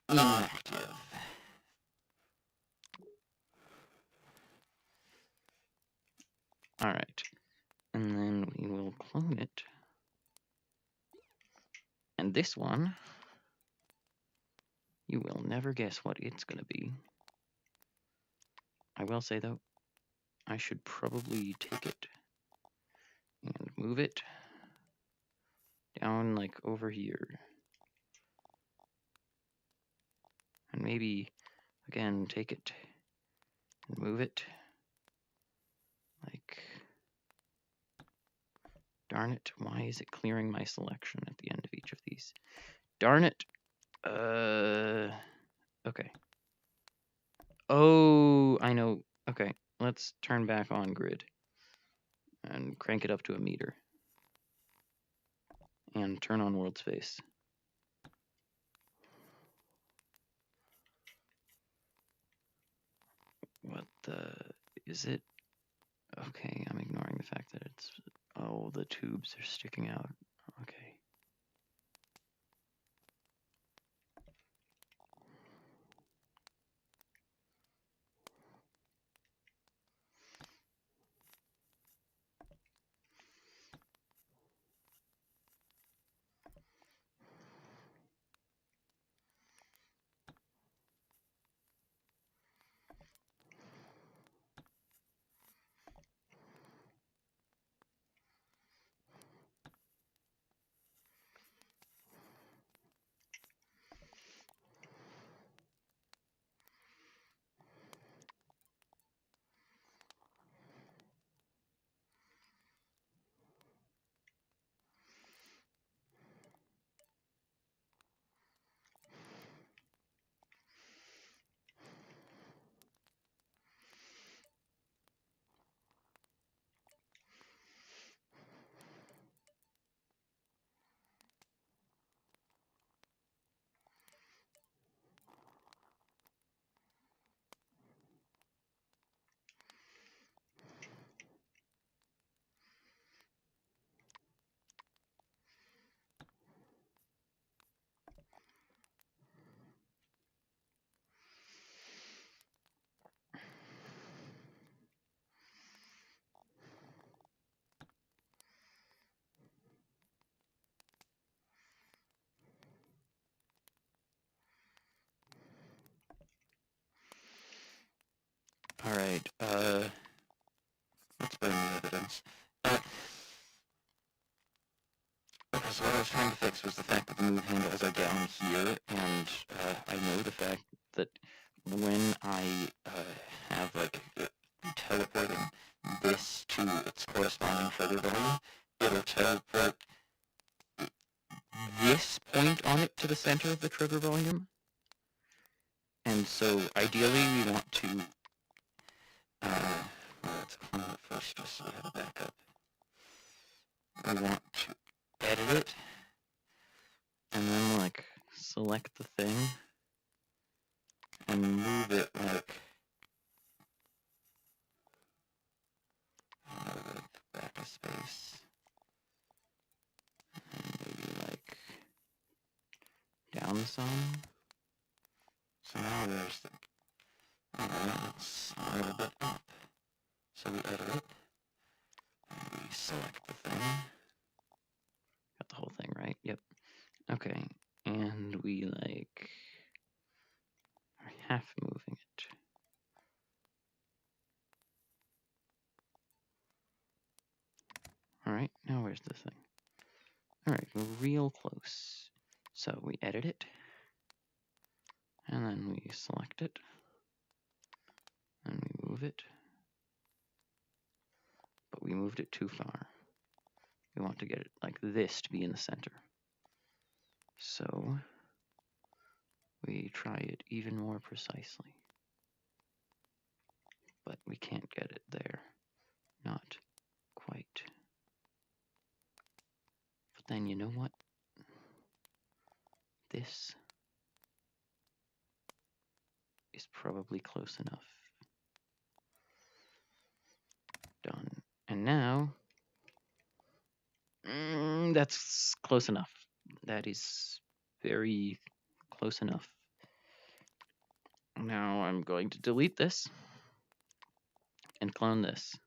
inactive. All right, and then we will clone it. And this one, you will never guess what it's going to be. I will say, though, I should probably take it and move it down, like, over here. And maybe, again, take it and move it. Like, darn it, why is it clearing my selection at the end of each of these? Darn it. Okay. Oh, I know. Okay, let's turn back on grid and crank it up to a meter. And turn on world space. What the... is it? Okay, I'm ignoring the fact that it's... oh, the tubes are sticking out. Okay. Alright, let's burn the evidence. Okay, so what I was trying to fix was the fact that the move handles are down here, and I know the fact that when I have, like, teleporting this to its corresponding trigger volume, it'll teleport this point on it to the center of the trigger volume. And so, ideally, we want to, let's clone it first just so we have a backup. We want to edit it, and then, like, select the thing, and move it, like, back a space, and maybe, like, down some. So now there's the, alright, let's a little bit up. So we edit it, and we select the thing. Got the whole thing, right? Yep. Okay, and we, like, are half moving it. Alright, now where's the thing? Alright, we're real close. So we edit it, and then we select it, and we move it. But we moved it too far. We want to get it like this to be in the center. So we try it even more precisely. But we can't get it there. Not quite. But then you know what? This is probably close enough. Done. And now, that's close enough. That is very close enough. Now I'm going to delete this and clone this.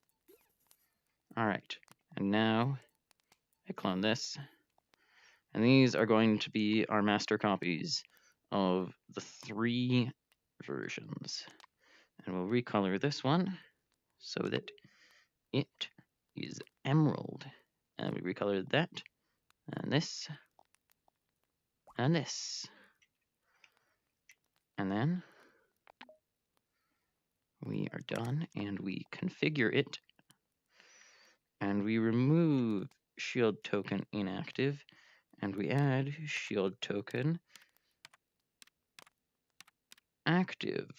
Alright, and now I clone this. And these are going to be our master copies of the 3 versions. And we'll recolor this one so that it is emerald. And we recolored that, and this, and this. And then we are done, and we configure it, and we remove shield token inactive, and we add shield token active.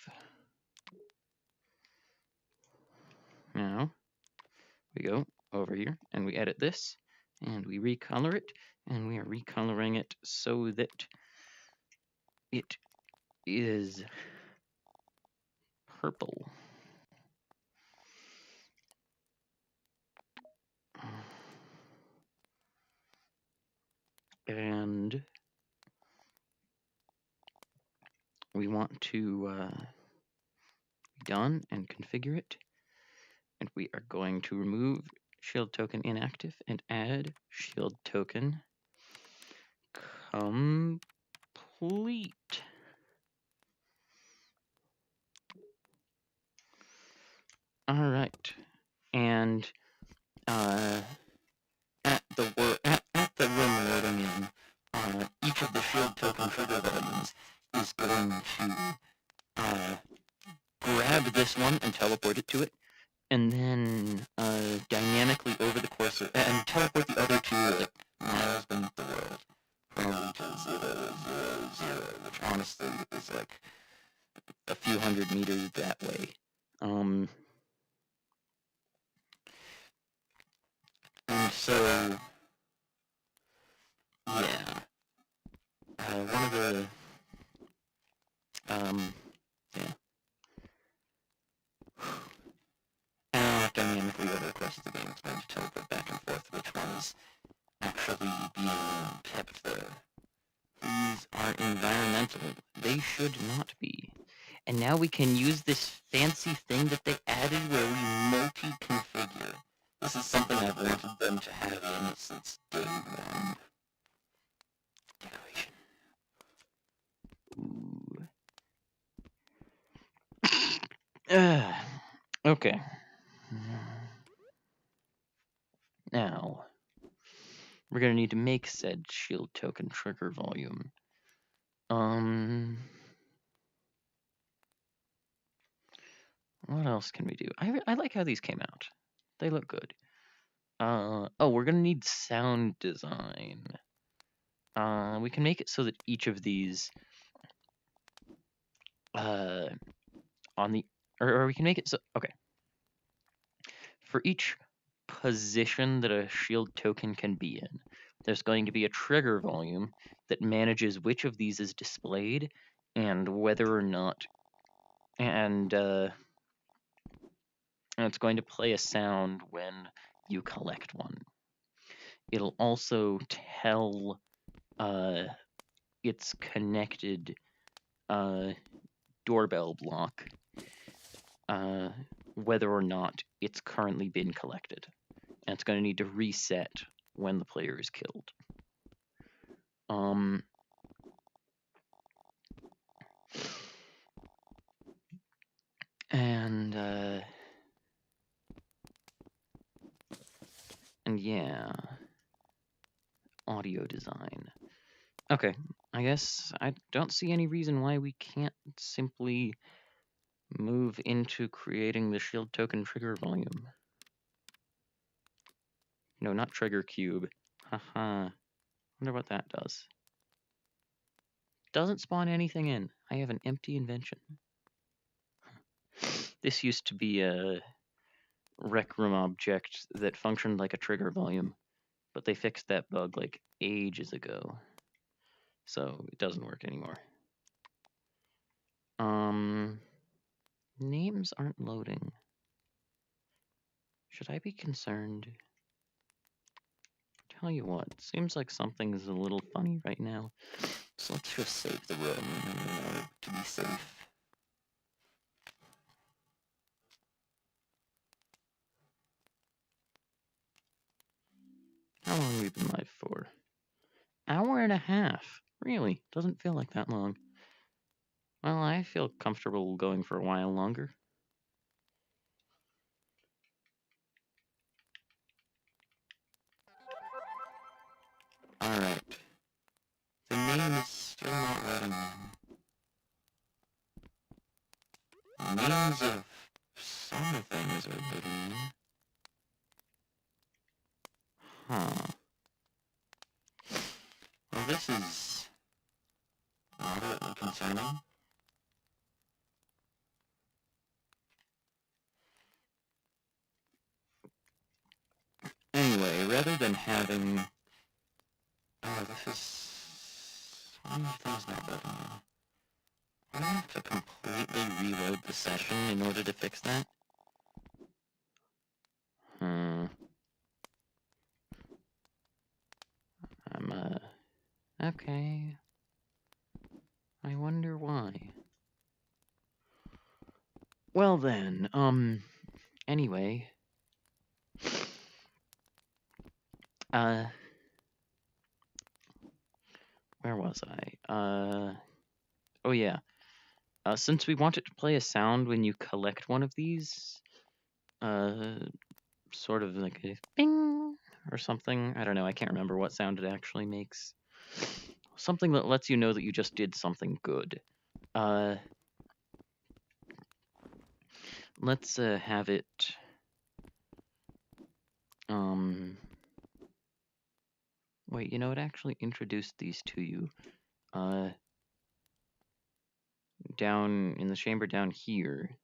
Now we go over here and we edit this and we recolor it, and we are recoloring it so that it is purple. And we want to be done and configure it. And we are going to remove shield token inactive and add shield token complete. All right, and at the room loading in, each of the shield token trigger volumes is going to grab this one and teleport it to it, and then dynamically over the course of, and teleport the other 2 like miles beneath the world, probably to 0, 0, 0, which honestly is like a few hundred meters that way. And so, yeah, one of the, yeah. Dynamically over the course of the game, it's going to teleport back and forth which ones actually being kept there. These are environmental. They should not be. And now we can use this fancy thing that they added where we multi-configure. This is something I've wanted them to have in since day 1. Decoration. Ooh. Okay. Now, we're going to need to make said shield token trigger volume. What else can we do? I like how these came out. They look good. Oh, we're going to need sound design. We can make it so that each of these on the or we can make it so okay. For each position that a shield token can be in, there's going to be a trigger volume that manages which of these is displayed and whether or not, and it's going to play a sound when you collect one. It'll also tell its connected doorbell block whether or not it's currently been collected. And it's going to need to reset when the player is killed. And yeah, audio design. Okay, I guess I don't see any reason why we can't simply move into creating the shield token trigger volume. No, not trigger cube. Haha. Wonder what that does. Doesn't spawn anything in. I have an empty invention. This used to be a rec room object that functioned like a trigger volume, but they fixed that bug like ages ago, so it doesn't work anymore. Names aren't loading. Should I be concerned? Tell you what, seems like something's a little funny right now, so let's just save the room in order to be safe. How long have we been live for? Hour and a half. Really? Doesn't feel like that long. Well, I feel comfortable going for a while longer. Alright. The name is still not letting me. Names of some things are letting me. Huh. Well, this is moderately concerning. Anyway, rather than having... Oh, this is... One of things not letting me. I'm gonna have to completely reload the session in order to fix that. Okay. I wonder why. Well then, anyway. Where was I? Oh yeah. Since we want it to play a sound when you collect one of these, sort of like a bing or something. I don't know, I can't remember what sound it actually makes. Something that lets you know that you just did something good. Let's have it... Wait, you know, it actually introduced these to you. Down in the chamber down here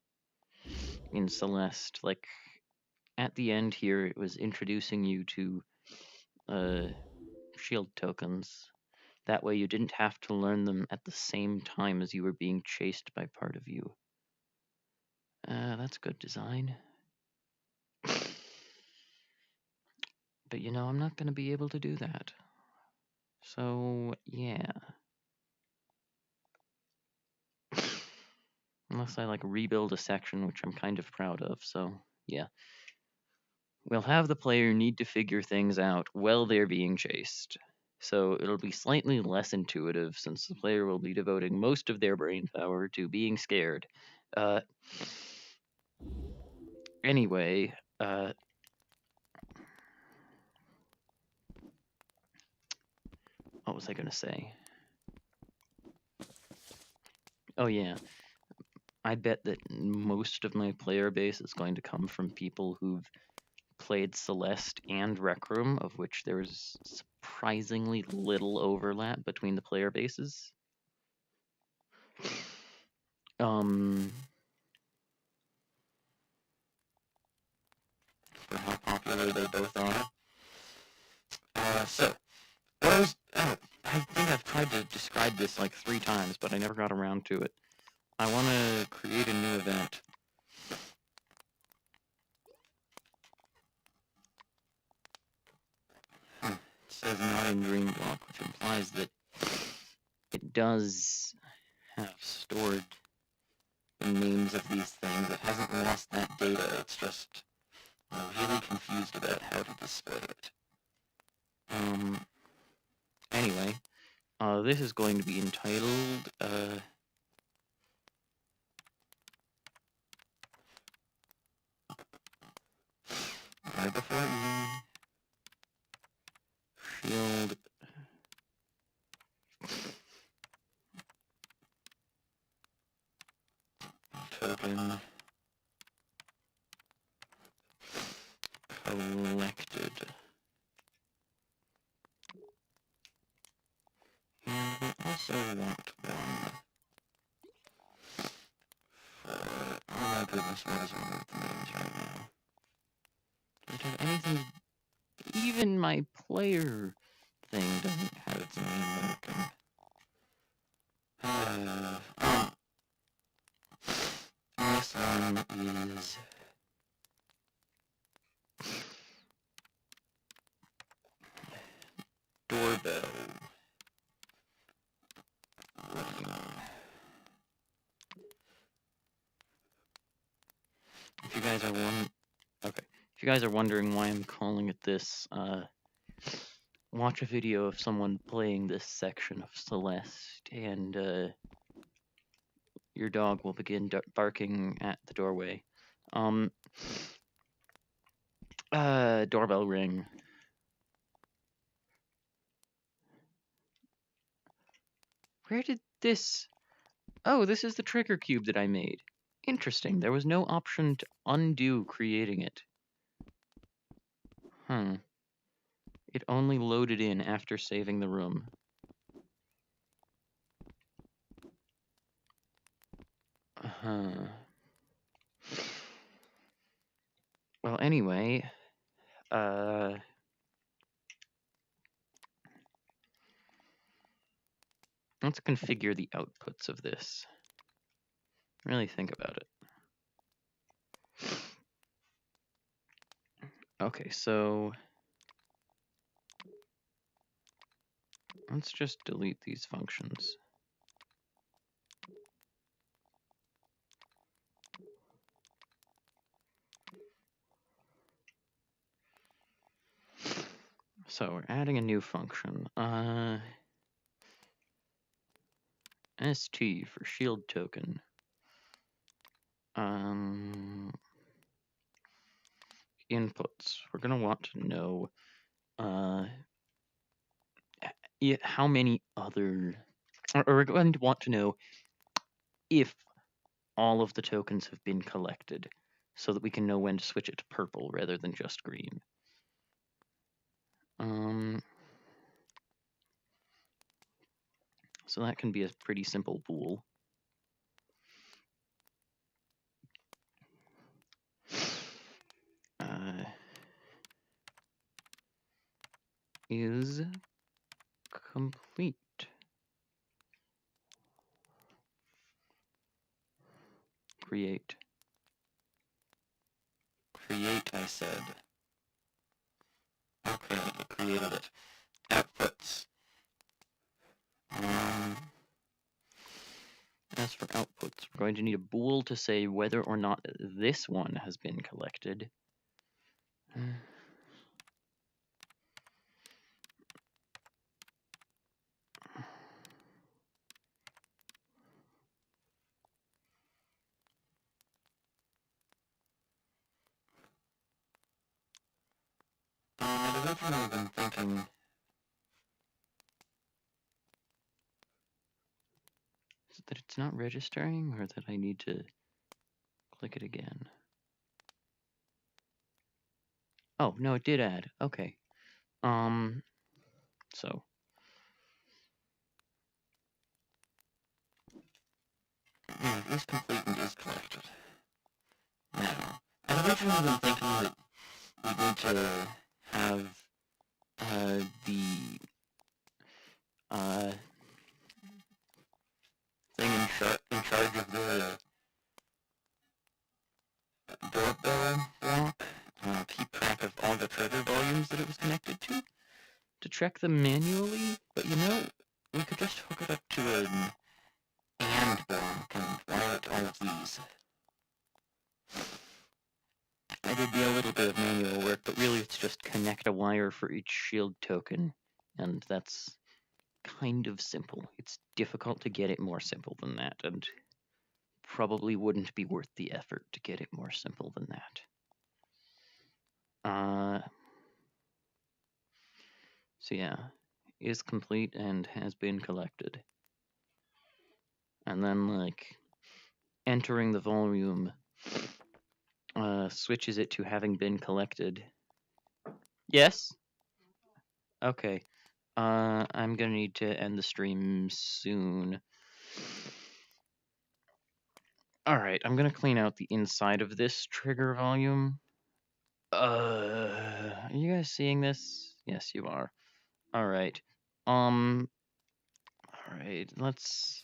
in Celeste, like at the end here, it was introducing you to shield tokens. That way you didn't have to learn them at the same time as you were being chased by part of you. That's good design. But you know, I'm not going to be able to do that. So, yeah. Unless I like rebuild a section, which I'm kind of proud of, so yeah. We'll have the player need to figure things out while they're being chased. So it'll be slightly less intuitive since the player will be devoting most of their brain power to being scared. Anyway, what was I going to say? Oh yeah, I bet that most of my player base is going to come from people who've played Celeste and Rec Room, of which there's surprisingly little overlap between the player bases. For how popular they both are. I think I've tried to describe this like 3 times, but I never got around to it. I want to create a new event. It says not in green block, which implies that it does have stored the names of these things. It hasn't lost that data. It's just really confused about how to display it. Anyway, this is going to be entitled, right before shield token collected. And we also want one for, oh my goodness, why does it remove the names right now? Does it have anything, even my player thing doesn't have its name working. This one is doorbell. If you guys are if you guys are wondering why I'm calling it this, watch a video of someone playing this section of Celeste, and your dog will begin barking at the doorway. Doorbell ring. Where did this... Oh, this is the trigger cube that I made. Interesting, there was no option to undo creating it. It only loaded in after saving the room. Well, anyway, let's configure the outputs of this. Really think about it. Okay, so let's just delete these functions. So we're adding a new function. ST for shield token. Inputs. We're gonna want to know how many other, or we're going to want to know if all of the tokens have been collected, so that we can know when to switch it to purple rather than just green. So that can be a pretty simple bool. Is complete. Create. Create, I said. Okay, created it. Outputs. As for outputs, we're going to need a bool to say whether or not this one has been collected. originally been thinking... Is it that it's not registering, or that I need to click it again? Oh, no, it did add. Okay. So... Yeah, it is complete and is collected. Now, I'd originally been thinking that we need to have the thing in charge of the doorbell block keep track of all the treasure volumes that it was connected to track them manually, but you know, we could just hook it up to an AND block and wire it to all of these. It'd be a little bit of manual work, but really it's just connect a wire for each shield token, and that's kind of simple. It's difficult to get it more simple than that, and probably wouldn't be worth the effort to get it more simple than that. So yeah, is complete and has been collected. And then, like, entering the volume switches it to having been collected. Yes? Okay. I'm gonna need to end the stream soon. Alright, I'm gonna clean out the inside of this trigger volume. Are you guys seeing this? Yes, you are. Alright. Alright, let's...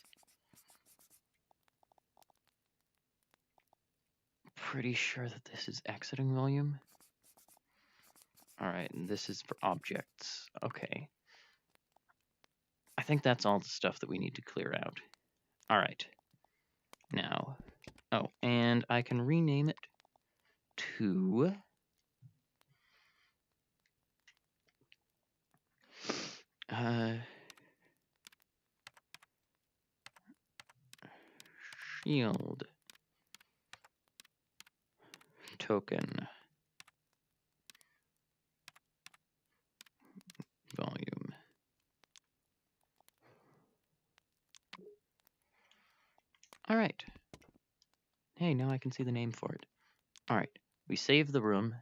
Pretty sure that this is exiting volume. Alright, and this is for objects. Okay. I think that's all the stuff that we need to clear out. Alright. Now... Oh, and I can rename it to... Shield token volume. All right. Hey, now I can see the name for it. All right. We save the room.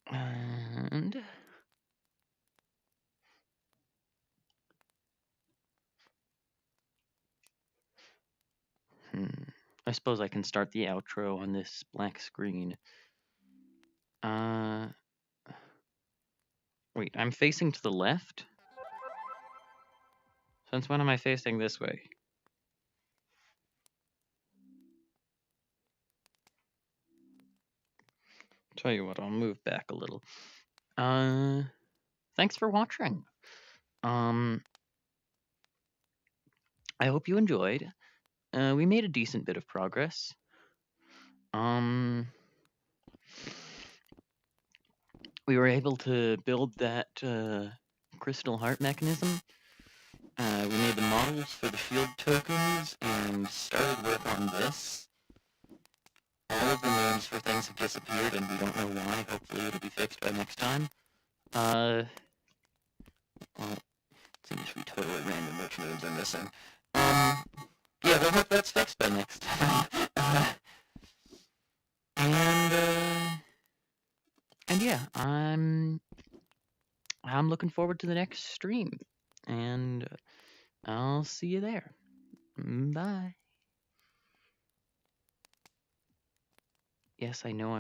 And... I suppose I can start the outro on this black screen. Wait, I'm facing to the left? Since when am I facing this way? Tell you what, I'll move back a little. Thanks for watching. I hope you enjoyed. We made a decent bit of progress. We were able to build that crystal heart mechanism. We made the models for the shield tokens and started work on this. All of the names for things have disappeared and we don't know why. Hopefully it'll be fixed by next time. Well, it seems to be totally random which names are missing. Yeah, we'll hope that's fixed by next time. And yeah, I'm looking forward to the next stream, and I'll see you there. Bye. Yes, I know I